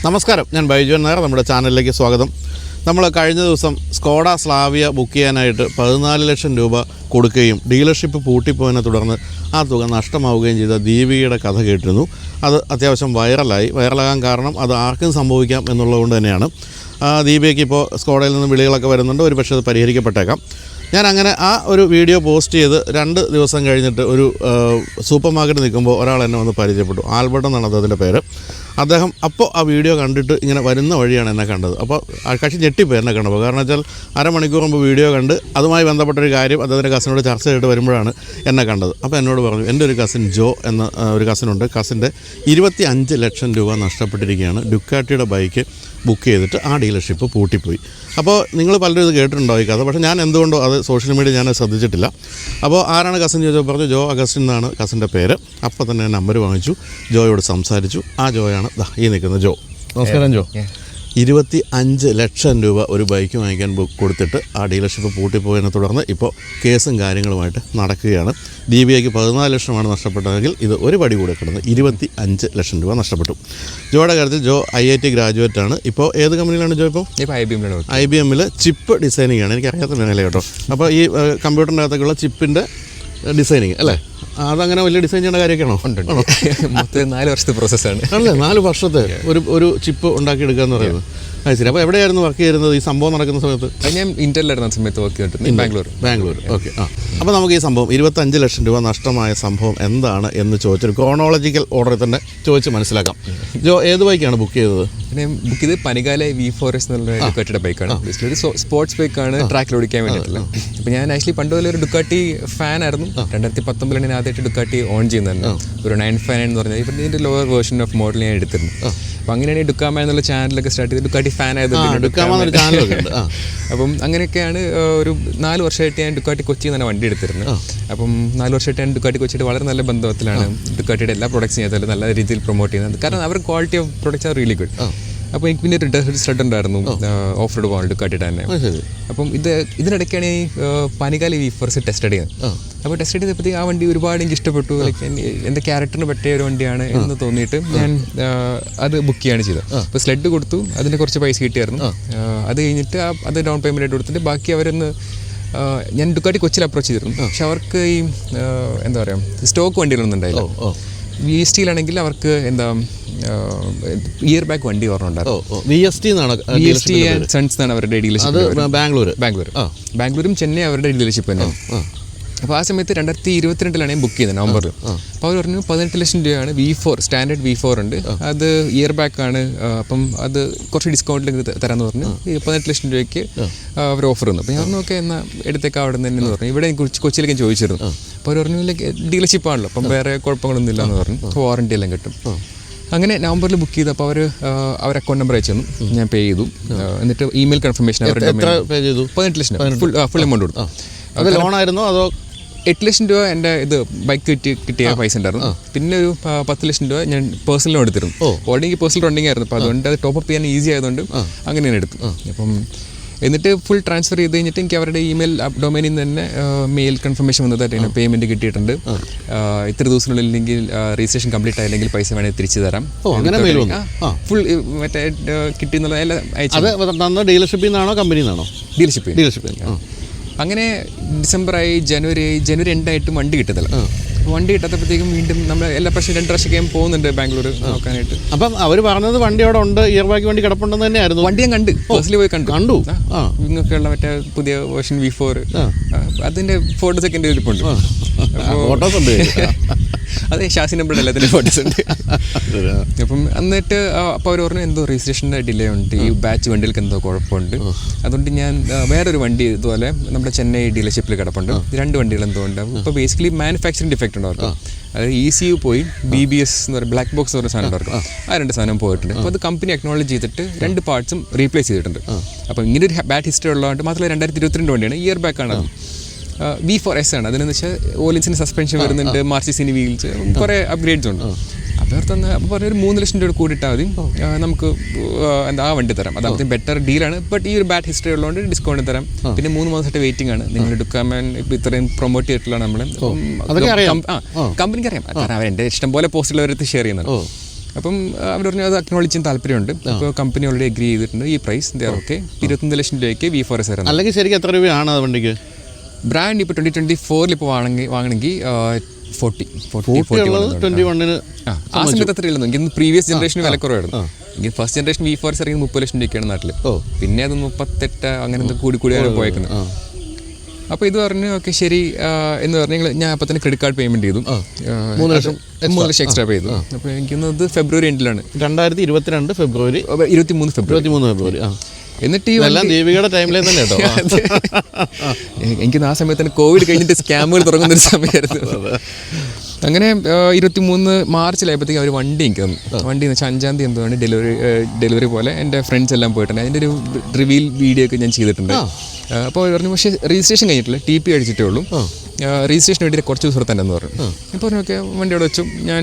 നമസ്കാരം, ഞാൻ ബൈജു നായർ. നമ്മുടെ ചാനലിലേക്ക് സ്വാഗതം. നമ്മൾ കഴിഞ്ഞ ദിവസം സ്കോഡ സ്ലാവിയ ബുക്ക് ചെയ്യാനായിട്ട് 14 ലക്ഷം രൂപ കൊടുക്കുകയും ഡീലർഷിപ്പ് പൂട്ടിപ്പോയതിനെ തുടർന്ന് ആ തുക നഷ്ടമാവുകയും ചെയ്ത ദീപികയുടെ കഥ കേട്ടിരുന്നു. അത് അത്യാവശ്യം വൈറലാകാൻ കാരണം അത് ആർക്കും സംഭവിക്കാം എന്നുള്ളതുകൊണ്ട് തന്നെയാണ്. ദീപികയ്ക്ക് ഇപ്പോൾ സ്കോഡയിൽ നിന്ന് വിളികളൊക്കെ വരുന്നുണ്ട്. ഒരു പക്ഷേ അത് പരിഹരിക്കപ്പെട്ടേക്കാം. ഞാൻ അങ്ങനെ ആ ഒരു വീഡിയോ പോസ്റ്റ് ചെയ്ത് 2 ദിവസം കഴിഞ്ഞിട്ട് ഒരു സൂപ്പർ മാർക്കറ്റ് നിൽക്കുമ്പോൾ ഒരാൾ എന്നെ വന്ന് പരിചയപ്പെട്ടു. ആൽബർട്ട് എന്നാണ് അദ്ദേഹത്തിൻ്റെ പേര്. അദ്ദേഹം അപ്പോൾ ആ വീഡിയോ കണ്ടിട്ട് ഇങ്ങനെ വരുന്ന വഴിയാണ് എന്നെ കണ്ടത്. അപ്പോൾ ആ കക്ഷി ഞെട്ടിപ്പോയി എന്നെ കണ്ടപ്പോൾ. കാരണം വെച്ചാൽ അരമണിക്കൂർ മുമ്പ് വീഡിയോ കണ്ട് അതുമായി ബന്ധപ്പെട്ടൊരു കാര്യം അദ്ദേഹത്തിൻ്റെ കസിനോട് ചർച്ച ചെയ്തിട്ട് വരുമ്പോഴാണ് എന്നെ കണ്ടത്. അപ്പോൾ എന്നോട് പറഞ്ഞു, എൻ്റെ ഒരു കസിൻ ജോ എന്ന ഒരു കസിനുണ്ട്. കസിൻ്റെ 25 ലക്ഷം രൂപ നഷ്ടപ്പെട്ടിരിക്കുകയാണ്. ഡുക്കാട്ടിയുടെ ബൈക്ക് ബുക്ക് ചെയ്തിട്ട് ആ ഡീലർഷിപ്പ് പൂട്ടിപ്പോയി. അപ്പോൾ നിങ്ങൾ പലരും ഇത് കേട്ടിട്ടുണ്ടാവും ഈ കഥ. പക്ഷേ ഞാൻ എന്തുകൊണ്ടോ അത് സോഷ്യൽ മീഡിയ ഞാൻ ശ്രദ്ധിച്ചിട്ടില്ല. അപ്പോൾ ആരാണ് കസിൻ ചോദിച്ചപ്പോൾ പറഞ്ഞു ജോ അഗസ്റ്റിൻ എന്നാണ് കസിൻ്റെ പേര്. അപ്പോൾ തന്നെ ഞാൻ നമ്പർ വാങ്ങിച്ചു, ജോയോട് സംസാരിച്ചു. ആ ജോയാണ് ഈ നിൽക്കുന്ന ജോ. നമസ്കാരം ജോ. 25 ലക്ഷം രൂപ ഒരു ബൈക്ക് വാങ്ങിക്കാൻ കൊടുത്തിട്ട് ആ ഡീലർഷിപ്പ് പൂട്ടിപ്പോയതിനെ തുടർന്ന് ഇപ്പോൾ കേസും കാര്യങ്ങളുമായിട്ട് നടക്കുകയാണ്. ദീപികയ്ക്ക് 14 ലക്ഷമാണ് നഷ്ടപ്പെട്ടതെങ്കിൽ ഇത് ഒരു പടി കൂടെ കിടന്ന് 25 ലക്ഷം രൂപ നഷ്ടപ്പെട്ടു. ജോയുടെ കാര്യത്തിൽ ജോ IIT ഗ്രാജുവേറ്റ് ആണ്. ഇപ്പോൾ ഏത് കമ്പനിയിലാണ് ജോ? ഇപ്പോൾ IBM ചിപ്പ് ഡിസൈനിങ് ആണ്. എനിക്കറിയാത്ത മേഖല കേട്ടോ. അപ്പോൾ ഈ കമ്പ്യൂട്ടറിൻ്റെ അകത്തേക്കുള്ള ചിപ്പിൻ്റെ ഡിസൈനിങ് അല്ലേ? അതങ്ങനെ വലിയ ഡിസൈൻ ചെയ്യേണ്ട കാര്യമൊക്കെയാണോ? മൊത്തം 4 വർഷത്തെ പ്രോസസ്സാണ്. അല്ലേ? 4 വർഷത്തെ ഒരു ചിപ്പ് ഉണ്ടാക്കിയെടുക്കുക എന്ന് പറയുന്നത്. അത് ശരി. അപ്പോൾ എവിടെയായിരുന്നു വർക്ക് ചെയ്യുന്നത് ഈ സംഭവം നടക്കുന്ന സമയത്ത്? ഞാൻ ഇന്റലിലായിരുന്ന സമയത്ത് വർക്ക് ചെയ്തിട്ടുണ്ട്, ബാംഗ്ലൂർ. ഓക്കെ. അപ്പോൾ നമുക്ക് ഈ സംഭവം 25 ലക്ഷം രൂപ നഷ്ടമായ സംഭവം എന്താണ് എന്ന് ചോദിച്ചൊരു ക്രോണോളജിക്കൽ ഓർഡറിൽ തന്നെ ചോദിച്ച് മനസ്സിലാക്കാം. ജോ ഏത് ബൈക്കാണ് ബുക്ക് ചെയ്തത്? ഞാൻ ബുക്ക് ചെയ്ത് പനികാല V4S എന്നുള്ള ഡുക്കാട്ടിയുടെ ബൈക്കാണ്. ബേസിക്കലി ഒരു സ്പോർട്സ് ബൈക്കാണ്, ട്രാക്കിൽ ഓടിക്കാൻ വേണ്ടിയിട്ടുള്ള. അപ്പോൾ ഞാൻ ആക്ച്വലി പണ്ട് പോലെ ഒരു ഡുക്കാട്ടി ഫാൻ ആയിരുന്നു. 2019 ഞാൻ ആദ്യമായിട്ട് ഡുക്കാട്ടി ഓൺ ചെയ്യുന്നുണ്ട്. ഒരു 959 എന്ന് പറഞ്ഞാൽ ഇപ്പം ഇതിൻ്റെ ലോവർ വേർഷൻ ഓഫ് മോഡൽ ഞാൻ എടുത്തിരുന്നു. അപ്പോൾ അങ്ങനെയാണ് ഈ ഡുക്കാമ എന്നുള്ള ചാനലൊക്കെ സ്റ്റാർട്ട് ചെയ്ത് ഡുക്കാട്ടി ഫാൻ ആയതുകൊണ്ട്. അപ്പം അങ്ങനെയൊക്കെയാണ് ഒരു 4 വർഷമായിട്ട് ഞാൻ ഡുക്കാട്ടി കൊച്ചിയിൽ തന്നെ വണ്ടി എടുത്തിരുന്നത്. അപ്പം 4 വർഷമായിട്ട് ഞാൻ ഡുക്കാട്ടി കൊച്ചിയിട്ട് വളരെ നല്ല ബന്ധത്തിലാണ്. ഡുക്കാട്ടിയുടെ എല്ലാ പ്രൊഡക്ട്സും ചെയ്താലും നല്ല രീതിയിൽ പ്രൊമോട്ട് ചെയ്യുന്നത്. കാരണം അവർ quality of products are really good. അപ്പോൾ എനിക്ക് പിന്നെ ഒരു സ്റ്റഡ് ഉണ്ടായിരുന്നു ഓഫ് റോഡ് പോകാൻ ഡുക്കാട്ടിയുടെ തന്നെ. അപ്പം ഇതിനിടയ്ക്കാണ് ഈ പനികാല V4S ടെസ്റ്റ് ചെയ്യുന്നത്. അപ്പോൾ ടെസ്റ്റ് ചെയ്തപ്പോഴത്തേക്ക് ആ വണ്ടി ഒരുപാട് എനിക്ക് ഇഷ്ടപ്പെട്ടു. ലൈക്ക് എൻ്റെ ക്യാരക്ടറിന് പറ്റിയ ഒരു വണ്ടിയാണ് എന്ന് തോന്നിയിട്ട് ഞാൻ അത് ബുക്ക് ചെയ്യാണ് ചെയ്തത്. അപ്പോൾ സ്ലെഡ് കൊടുത്തു, അതിൻ്റെ കുറച്ച് പൈസ കിട്ടിയായിരുന്നു. അത് കഴിഞ്ഞിട്ട് അത് ഡൗൺ പേയ്മെൻ്റ് ആയിട്ട് കൊടുത്തിട്ട് ബാക്കി അവരൊന്ന് ഞാൻ ഡുക്കാട്ടി കൊച്ചിയിൽ അപ്രോച്ച് ചെയ്തിരുന്നു. പക്ഷെ അവർക്ക് ഈ എന്താ പറയുക സ്റ്റോക്ക് വണ്ടികളൊന്നും ഉണ്ടായില്ല. VSTയിലാണെങ്കിൽ അവർക്ക് എന്താ ഇയർ ബാക്ക് വണ്ടി ഓർമ്മയുണ്ടായിരുന്നു. VST ആൻഡ് സൺസ് എന്നാണ് അവരുടെ ഡീലർഷിപ്പ്. ബാംഗ്ലൂരും ചെന്നൈ അവരുടെ ഡീലർഷിപ്പ് തന്നെയാണ്. അപ്പോൾ ആ സമയത്ത് 2022 ഞാൻ ബുക്ക് ചെയ്തത് നവംബറിൽ. അപ്പോൾ അവർ പറഞ്ഞു 18 ലക്ഷം രൂപയാണ് V4 സ്റ്റാൻഡേർഡ് V4 ഉണ്ട്, അത് ഇയർ ബാക്ക് ആണ്, അപ്പം അത് കുറച്ച് ഡിസ്കൗണ്ടിലേക്ക് തരാമെന്ന് പറഞ്ഞു. 18 ലക്ഷം രൂപയ്ക്ക് അവർ ഓഫർ തന്നു. അപ്പോൾ ഞാൻ പറഞ്ഞു ഓക്കെ എന്നാൽ എടുത്തേക്ക് അവിടെ നിന്ന് എന്ന് പറഞ്ഞു. ഇവിടെ കൊച്ചിയിലേക്ക് ഞാൻ ചോദിച്ചിരുന്നു. അപ്പോൾ അവർ പറഞ്ഞു ഡീലർഷിപ്പ് ആണല്ലോ, അപ്പം വേറെ കുഴപ്പങ്ങളൊന്നും ഇല്ല എന്ന് പറഞ്ഞു. വാറണ്ടി എല്ലാം കിട്ടും. അങ്ങനെ നവംബറിൽ ബുക്ക് ചെയ്തു. അപ്പോൾ അവർ അക്കൗണ്ട് നമ്പർ അയച്ചു തന്നു. ഞാൻ പേ ചെയ്തു. എന്നിട്ട് ഇമെയിൽ കൺഫർമേഷൻ അവരുടെ 18 ലക്ഷം ഫുൾ എമൗണ്ട് കൊടുത്തു. അത് ലോണായിരുന്നോ അതോ? 8 ലക്ഷം രൂപ എൻ്റെ ഇത് ബൈക്ക് കിട്ടിയ പൈസ ഉണ്ടായിരുന്നു. പിന്നെ ഒരു 10 ലക്ഷം രൂപ ഞാൻ പേഴ്സണൽ ലോൺ എടുത്തിരുന്നു. ഓൾറെഡി എനിക്ക് പേഴ്സണൽ റണ്ണിങ് ആയിരുന്നു. അപ്പോൾ അതുകൊണ്ട് അത് ടോപ്പ് അപ്പ് ചെയ്യാൻ ഈസി ആയതുകൊണ്ട് അങ്ങനെ ഞാൻ എടുത്തു. അപ്പം എന്നിട്ട് ഫുൾ ട്രാൻസ്ഫർ ചെയ്ത് കഴിഞ്ഞിട്ട് എനിക്ക് അവരുടെ ഇമെയിൽ ഡൊമൈനിൽ നിന്ന് തന്നെ മെയിൽ കൺഫർമേഷൻ വന്നതായിട്ട് പേയ്മെൻറ്റ് കിട്ടിയിട്ടുണ്ട്. ഇത്ര ദിവസത്തിനുള്ളിൽ അല്ലെങ്കിൽ രജിസ്ട്രേഷൻ കംപ്ലീറ്റ് ആയില്ലെങ്കിൽ പൈസ വേണമെങ്കിൽ തിരിച്ചു തരാം. ഫുൾ മറ്റേ കിട്ടിയെന്നുള്ള എല്ലാം അയച്ചു. ഡീലർഷിപ്പിൽ നിന്നാണോ കമ്പനിയിൽ നിന്നാണോ? ഡീലർഷിപ്പിൽ. അങ്ങനെ ഡിസംബറായി, ജനുവരി എൻഡായിട്ടും വണ്ടി കിട്ടത്തില്ല. വണ്ടി കിട്ടാത്തപ്പോഴത്തേക്കും വീണ്ടും നമ്മൾ എല്ലാ പ്രാവശ്യം 2 പ്രാവശ്യമൊക്കെ പോകുന്നുണ്ട് ബാംഗ്ലൂർ നോക്കാനായിട്ട്. അപ്പം അവർ പറഞ്ഞത് വണ്ടി അവിടെ ഉണ്ട്, ഇയർ ബാക്ക് വണ്ടി കിടപ്പുണ്ടെന്ന് തന്നെയായിരുന്നു. വണ്ടി ഞാൻ പേഴ്സണലി പോയി കണ്ടു. ഇങ്ങനെയൊക്കെയുള്ള മറ്റേ പുതിയ വേർഷൻ V4 അതിൻ്റെ ഫോട്ടോസ് ഒക്കെ എൻ്റെ ഇരിപ്പുണ്ട്. ഫോട്ടോസ് ഉണ്ട്. അതെ, ഷാസി നമ്പറുടെ എല്ലാത്തിൻ്റെ ഫോട്ടോസ് ഉണ്ട്. അപ്പം എന്നിട്ട് അപ്പോൾ അവർ പറഞ്ഞു എന്തോ രജിസ്ട്രേഷൻ്റെ ഡിലേ ഉണ്ട്, ഈ ബാച്ച് വണ്ടികൾക്ക് എന്തോ കുഴപ്പമുണ്ട്. അതുകൊണ്ട് ഞാൻ വേറൊരു വണ്ടി ഇതുപോലെ നമ്മുടെ ചെന്നൈ ഡീലർഷിപ്പിൽ കിടപ്പുണ്ട്. 2 വണ്ടികൾ എന്തോ ഉണ്ട്. ഇപ്പോൾ ബേസിക്കലി മാനുഫാക്ചറിങ് ഡിഫക്റ്റ് ഉണ്ട് അവർക്ക്. അതായത് ECU പോയി BBS എന്ന് പറയുക ബ്ലാക്ക് ബോക്സ് എന്ന് പറയുന്ന സാധനം ഉണ്ടാക്കും. ആ 2 സാധനം പോയിട്ടുണ്ട്. അപ്പോൾ അത് കമ്പനി അക്നോളജ് ചെയ്തിട്ട് 2 പാർട്സും റീപ്ലേസ് ചെയ്തിട്ടുണ്ട്. അപ്പോൾ ഇങ്ങനെ ഒരു ബാഡ് ഹിസ്റ്ററി ഉള്ളതുകൊണ്ട് മാത്രമല്ല 2022 വണ്ടിയാണ്, ഇയർ ബാക്ക് ആണ്. V4S ആണ്. അതിനെന്ന് വെച്ചാൽ ഓലിൻസിന് സസ്പെൻഷൻ വരുന്നുണ്ട്, മാർച്ചിസിന് വീൽസ്, കുറേ അപ്ഗ്രേഡ്സ് ഉണ്ട്. അപ്പോൾ തന്നെ അപ്പോൾ പറഞ്ഞൊരു 3 ലക്ഷം രൂപ കൂടിയിട്ടാൽ മതി, നമുക്ക് എന്താ ആ വണ്ടി തരാം. അതാകുമ്പോൾ ബെറ്റർ ഡീലാണ്. ബട്ട് ഈ ഒരു ബാഡ് ഹിസ്റ്ററി ഉള്ളതുകൊണ്ട് ഡിസ്കൗണ്ട് തരാം. പിന്നെ 3 മാസമായിട്ട് വെയിറ്റിംഗ് ആണ്. നിങ്ങൾ എടുക്കാൻ ഇപ്പോൾ ഇത്രയും പ്രൊമോട്ട് ചെയ്തിട്ടുള്ള നമ്മൾ കമ്പനിക്ക് അറിയാം. കാരണം അവരെൻ്റെ ഇഷ്ടം പോലെ പോസ്റ്റുകൾ അവരടുത്ത് ഷെയർ ചെയ്യുന്നുണ്ട്. അപ്പം അവർ പറഞ്ഞു അത് അക്നോളജ് ചെയ്യാൻ താല്പര്യമുണ്ട്. അപ്പോൾ കമ്പനി ഓൾറെഡി അഗ്രി ചെയ്തിട്ടുണ്ട് ഈ പ്രൈസ് ഓക്കെ 21 ലക്ഷം രൂപയ്ക്ക് V4S ആയിരുന്നു. അല്ലെങ്കിൽ ശരിക്കും എത്ര രൂപയാണ് ആ വണ്ടിക്ക്? ബ്രാൻഡ് ഇപ്പോൾ 2024 ഇപ്പോൾ വാങ്ങണമെങ്കിൽ 21 ആ സമയത്ത് അത്രയില്ല. എനിക്ക് പ്രീവിയസ് ജനറേഷൻ വില കുറവായിരുന്നു. എനിക്ക് ഫസ്റ്റ് ജനറേഷൻ V4S ഇറങ്ങി 30 ലക്ഷം രൂപയ്ക്കാണ് നാട്ടിൽ. പിന്നെ അത് 38 അങ്ങനെ എന്തോ കൂടിയാണ് പോയേക്കുന്നത്. അപ്പോൾ ഇത് പറഞ്ഞു ഓക്കെ ശരി എന്ന് പറഞ്ഞു. ഞാൻ അപ്പോൾ തന്നെ ക്രെഡിറ്റ് കാർഡ് പേയ്മെൻറ്റ് ചെയ്തു. 3 ലക്ഷം എക്സ്ട്രാ പേ ചെയ്തു. അപ്പോൾ എനിക്കൊന്നത് ഫെബ്രുവരി എൻഡിലാണ്, 2022 ഫെബ്രുവരി 23 ഫെബ്രുവരി. എന്നിട്ട് ഈ ദീപികയുടെ ടൈമിലേ തന്നെ കേട്ടോ. എനിക്ക് ആ സമയത്ത് തന്നെ കോവിഡ് കഴിഞ്ഞിട്ട് സ്കാമുകൾ തുടങ്ങുന്നൊരു സമയമായിരുന്നു. അങ്ങനെ 23 മാർച്ചിലായപ്പോഴത്തേക്കും അവർ വണ്ടി എനിക്ക് തന്നു. വണ്ടി എന്ന് വെച്ചാൽ 5-ാം തീയതി എന്താണ് ഡെലിവറി പോലെ എൻ്റെ ഫ്രണ്ട്സ് എല്ലാം പോയിട്ടുണ്ട്. അതിൻ്റെ ഒരു റിവീൽ വീഡിയോ ഒക്കെ ഞാൻ ചെയ്തിട്ടുണ്ട്. അപ്പോൾ അവർ പറഞ്ഞു പക്ഷേ രജിസ്ട്രേഷൻ കഴിഞ്ഞിട്ടില്ല, TP അടിച്ചിട്ടേ ഉള്ളൂ, രജിസ്ട്രേഷന് വേണ്ടി കുറച്ച് ദിവസം തന്നെ എന്ന് പറഞ്ഞു. അപ്പോൾ പറഞ്ഞു ഓക്കെ വണ്ടി അവിടെ വെച്ചു. ഞാൻ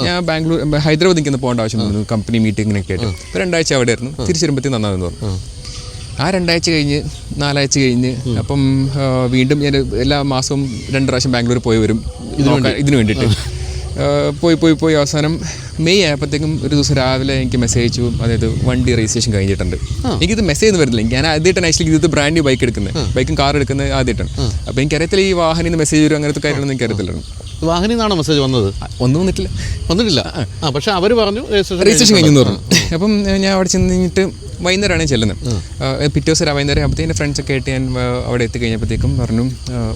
ഞാൻ ബാംഗ്ലൂർ ഹൈദരാബാദ് നിൽക്കുന്ന പോകേണ്ട ആവശ്യം കമ്പനി മീറ്റിങ്ങിനൊക്കെ ആയിട്ട്. 2 ആഴ്ച അവിടെ ആയിരുന്നു. തിരിച്ച് വരുമ്പോഴത്തേക്കും നന്നാണെന്ന് പറഞ്ഞു. ആ 2 ആഴ്ച കഴിഞ്ഞ് 4 ആഴ്ച കഴിഞ്ഞ് അപ്പം വീണ്ടും ഞാൻ എല്ലാ മാസവും 2 പ്രാവശ്യം ബാംഗ്ലൂർ പോയി വരും ഇതിനു വേണ്ടിയിട്ട്. പോയി അവസാനം മെയ് ആയപ്പോഴത്തേക്കും ഒരു ദിവസം രാവിലെ എനിക്ക് മെസ്സേജ് അയച്ചു, അതായത് വണ്ടി രജിസ്ട്രേഷൻ കഴിഞ്ഞിട്ടുണ്ട്. എനിക്കിത് മെസ്സേജ് ഒന്നും വരുന്നില്ല. ഞാൻ ആദ്യമായിട്ടാണ് ആക്ച്വലി ഇത് ബ്രാൻഡ് ന്യൂ ബൈക്ക് എടുക്കുന്നത്, ബൈക്കും കാർ എടുക്കുന്നത് ആദ്യമായിട്ടാണ്. അപ്പോൾ എനിക്കറിയത്തില്ല ഈ വാഹനം നിന്ന് മെസ്സേജ് വരും അങ്ങനത്തെ കാര്യങ്ങളൊന്നും എനിക്കറിയത്തില്ലായിരുന്നു. വാഹനം നിന്നാണോ മെസ്സേജ് വന്നത്? ഒന്നും വന്നിട്ടില്ല. പക്ഷെ അവർ പറഞ്ഞു രജിസ്ട്രേഷൻ കഴിഞ്ഞെന്ന് പറഞ്ഞു. അപ്പം ഞാൻ അവിടെ ചെന്നിട്ട് വൈകുന്നേരമാണ് ചെല്ലുന്നത്. പിറ്റേ ദിവസം വൈകുന്നേരം ആകുമ്പോഴത്തേക്കും എൻ്റെ ഫ്രണ്ട്സൊക്കെ ആയിട്ട് ഞാൻ അവിടെ എത്തിക്കഴിഞ്ഞപ്പോഴത്തേക്കും പറഞ്ഞു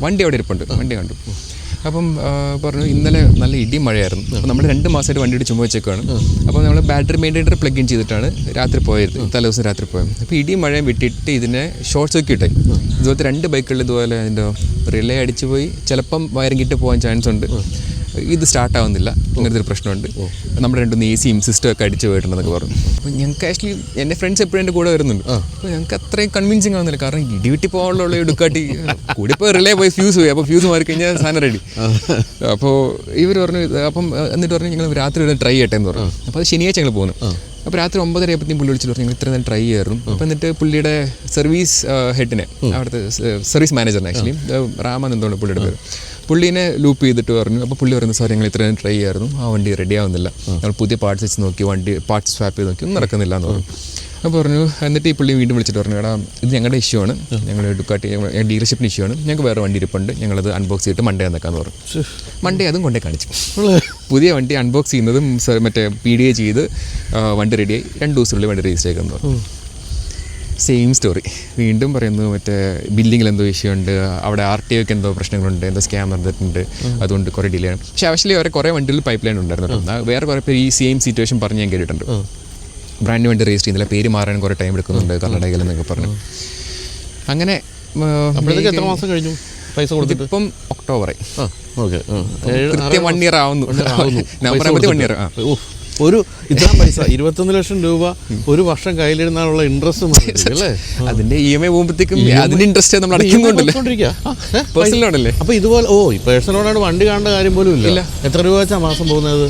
വണ്ടി അവിടെ ഇരിപ്പുണ്ട്. വണ്ടി കണ്ടു. അപ്പം പറഞ്ഞു ഇന്നലെ നല്ല ഇടിയും മഴയായിരുന്നു. അപ്പോൾ നമ്മൾ 2 മാസമായിട്ട് വണ്ടിയുടെ ചുമ വെച്ചേക്കാണ്. അപ്പോൾ നമ്മൾ ബാറ്ററി മെയിൻറ്റൈനർ പ്ലഗ് ഇൻ ചെയ്തിട്ടാണ് രാത്രി പോയത്, തലേദിവസം രാത്രി പോയത്. അപ്പോൾ ഇടിയും മഴയും വിട്ടിട്ട് ഇതിനെ ഷോർട്ട് സർക്യൂട്ടായി. ഇതുപോലത്തെ 2 ബൈക്കുകളിൽ ഇതുപോലെ അതിൻ്റെ റിലേ അടിച്ചു പോയി. ചിലപ്പം വയറിംഗ് ഇട്ട് പോകാൻ ചാൻസ് ഉണ്ട്. ഇത് സ്റ്റാർട്ടാവുന്നില്ല, അങ്ങനത്തെ ഒരു പ്രശ്നമുണ്ട്. നമ്മുടെ 2 AC-യും സിസ്റ്റം ഒക്കെ അടിച്ചു പോയിട്ടുണ്ടെന്നൊക്കെ പറഞ്ഞു. അപ്പോൾ ഞങ്ങൾക്ക് ആക്ച്വലി എൻ്റെ ഫ്രണ്ട്സ് എപ്പോഴും എൻ്റെ കൂടെ വരുന്നുണ്ട്. അപ്പോൾ ഞങ്ങൾക്ക് അത്രയും കൺവിൻസിങ് ആവുന്നില്ല. കാരണം ഇടിവിട്ടി പോകാനുള്ള എടുക്കാട്ടി കൂടി ഇപ്പോൾ റിലേ പോയി ഫ്യൂസ് പോയി. അപ്പോൾ ഫ്യൂസ് മാറി കഴിഞ്ഞാൽ സാധനം റെഡി. അപ്പോൾ ഇവർ പറഞ്ഞു അപ്പം എന്നിട്ട് പറഞ്ഞു ഞങ്ങൾ രാത്രി ഒരു ട്രൈ ചെയ്യട്ടെ എന്ന് പറഞ്ഞു. അപ്പോൾ അത് ശനിയാഴ്ച ഞങ്ങൾ പോകുന്നു. അപ്പോൾ രാത്രി 9:30 ആയപ്പോഴത്തേക്കും പുള്ളി വിളിച്ചിട്ട് പറഞ്ഞു ഞങ്ങൾ ഇത്ര നേരം ട്രൈ ചെയ്യായിരുന്നു. അപ്പോൾ എന്നിട്ട് പുള്ളിയുടെ സർവീസ് ഹെഡിനെ, അവിടുത്തെ സർവീസ് മാനേജറിനെ, ആക്ച്വലി റാമൻ എന്തുകൊണ്ട് പുള്ളിയുടെ പേര്, പുള്ളീനെ ലൂപ്പ് ചെയ്തിട്ട് പറഞ്ഞു. അപ്പോൾ പുള്ളി പറയുന്നത് സാർ ഞങ്ങൾ ഇത്രയും ട്രൈ ചെയ്യായിരുന്നു, ആ വണ്ടി റെഡി ആവുന്നില്ല, ഞങ്ങൾ പുതിയ പാർട്സ് വെച്ച് നോക്കി, വണ്ടി പാർട്സ് സ്വാപ്പ് ചെയ്ത് നോക്കി, ഒന്നും നടക്കുന്നില്ല എന്ന് പറഞ്ഞു. അപ്പോൾ പറഞ്ഞു എന്നിട്ട് ഈ പുള്ളി വീണ്ടും വിളിച്ചിട്ട് പറഞ്ഞു എടാ ഇത് ഞങ്ങളുടെ ഇഷ്യൂ ആണ്, ഞങ്ങൾ ഡുക്കാട്ടി ഡീലർഷിപ്പിന് ഇഷ്യൂ ആണ്, ഞങ്ങൾക്ക് വേറെ വണ്ടി ഇരിപ്പുണ്ട്, ഞങ്ങളത് അൺബോക്സ് ചെയ്തിട്ട് മണ്ടേ എന്നൊക്കെയെന്ന് പറഞ്ഞു. മണ്ടേ അതും കൊണ്ടേ കാണിച്ചു. പുതിയ വണ്ടി അൺബോക്സ് ചെയ്യുന്നതും മറ്റേ PDA ചെയ്ത് വണ്ടി റെഡിയായി 2 ദിവസത്തിനുള്ളിൽ വണ്ടി രജിസ്റ്റർ ചെയ്യുന്നു പറഞ്ഞു. സെയിം സ്റ്റോറി വീണ്ടും പറയുന്നു. മറ്റേ ബില്ലിങ്ങിൽ എന്തോ ഇഷ്യൂ ഉണ്ട്, അവിടെ RTOക്ക് എന്തോ പ്രശ്നങ്ങളുണ്ട്, എന്തോ സ്കാം നടന്നിട്ടുണ്ട്, അതുകൊണ്ട് കുറേ ഡിലേ ആണ്. പക്ഷേ ആക്ച്വലി അവരെ കുറേ വണ്ടികളിൽ പൈപ്പ് ലൈൻ ഉണ്ടായിരുന്നു. വേറെ കുറേ പേര് ഈ സെയിം സിറ്റുവേഷൻ പറഞ്ഞ് ഞാൻ കേട്ടിട്ടുണ്ട്. ബ്രാൻഡ് വണ്ടി രജിസ്റ്റർ ചെയ്യുന്നില്ല, പേര് മാറാൻ കുറേ ടൈം എടുക്കുന്നുണ്ട് കർണാടകയിൽ എന്നൊക്കെ പറഞ്ഞു. അങ്ങനെ എത്ര മാസം കഴിഞ്ഞു പൈസ കൊടുത്തിട്ട്? ഇപ്പം ഒക്ടോബറായി, കൃത്യം 1 year ആവുന്നു. November 1 year. ഒരു ഇത്രയും പൈസ 21 ലക്ഷം രൂപ ഒരു വർഷം കയ്യിലിരുന്നാലുള്ള ഇൻട്രസ്റ്റ് അല്ലേ? അതിന്റെ EMI പോകുമ്പോഴത്തേക്കും അതിന്റെ ഇൻട്രസ്റ്റ് നമ്മൾ അടയ്ക്കുന്നുണ്ടല്ലേ, പേഴ്സണൽ ലോണല്ലേ. അപ്പൊ ഇതുപോലെ പേഴ്സണൽ ലോണാണ് വണ്ടി കാണേണ്ട കാര്യം പോലും ഇല്ല. എത്ര രൂപ വെച്ചാൽ മാസം പോകുന്നത്?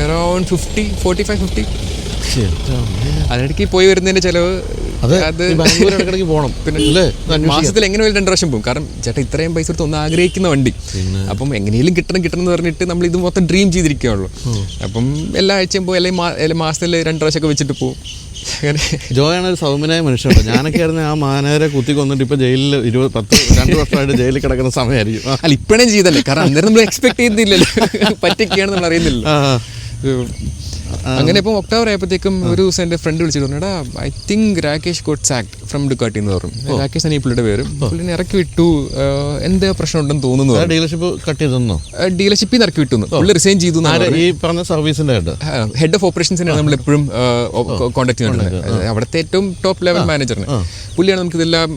അറൗണ്ട് 45-50. അതിനിടയ്ക്ക് പോയി വരുന്നതിന്റെ ചിലവ് ഇടയ്ക്കിടയ്ക്ക് പോകണം. പിന്നെ മാസത്തിൽ എങ്ങനെ 2 പ്രാവശ്യം പോകും. കാരണം ചേട്ടാ ഇത്രയും പൈസ കൊടുത്ത് ഒന്ന് ആഗ്രഹിക്കുന്ന വണ്ടി, അപ്പം എങ്ങനെയും കിട്ടണം എന്ന് പറഞ്ഞിട്ട് നമ്മൾ ഇത് മൊത്തം ഡ്രീം ചെയ്തിരിക്കുകയുള്ളൂ. അപ്പം എല്ലാ ആഴ്ചയും പോകും, അല്ലെങ്കിൽ മാസത്തിൽ 2 പ്രാവശ്യമൊക്കെ വെച്ചിട്ട് പോകും. ജോയാണ് ഒരു സൗമ്യനായ മനുഷ്യനുണ്ട്. ഞാനൊക്കെ ആയിരുന്നു ആ മാനേരെ കുത്തി കൊന്നിട്ട് ഇപ്പൊ ജയിലിൽ 2 വർഷമായിട്ട് ജയിലിൽ കിടക്കുന്ന സമയമായിരിക്കും. അല്ല ഇപ്പോഴും ചെയ്തല്ലേ, കാരണം അന്നേരം നമ്മൾ എക്സ്പെക്ട് ചെയ്യുന്നില്ലല്ലോ പറ്റിയൊക്കെയാണെന്ന് നമ്മൾ അറിയുന്നില്ലല്ലോ. അങ്ങനെ ഇപ്പം ഒക്ടോബർ ആയപ്പോഴത്തേക്കും ഒരു ദിവസം എൻ്റെ ഫ്രണ്ട് വിളിച്ചിട്ട് പറഞ്ഞു എടാ I think Rakesh got sacked from Ducati എന്ന് പറഞ്ഞു. രാകേഷ് ആണ് ഈ പുള്ളിയുടെ പേര്. പുള്ളിനെ ഇറക്കി വിട്ടു, എന്താ പ്രശ്നം ഉണ്ടെന്ന് തോന്നുന്നു. Dealership cut ചെയ്തെന്നോ? ഡീലർഷിപ്പിൽ നിന്ന് ഇറക്കി വിട്ടു, പുള്ളി റിസൈൻ ചെയ്തു. ഈ പറഞ്ഞ സർവീസിന്റെ ഹെഡ് ഓഫ് ഓപ്പറേഷൻസിനാണ് നമ്മൾ എപ്പോഴും കോൺടാക്ട് ചെയ്യുന്നത്, അവിടുത്തെ ഏറ്റവും ടോപ്പ് ലെവൽ മാനേജറിന്. പുള്ളിയാണ് നമുക്കിതെല്ലാം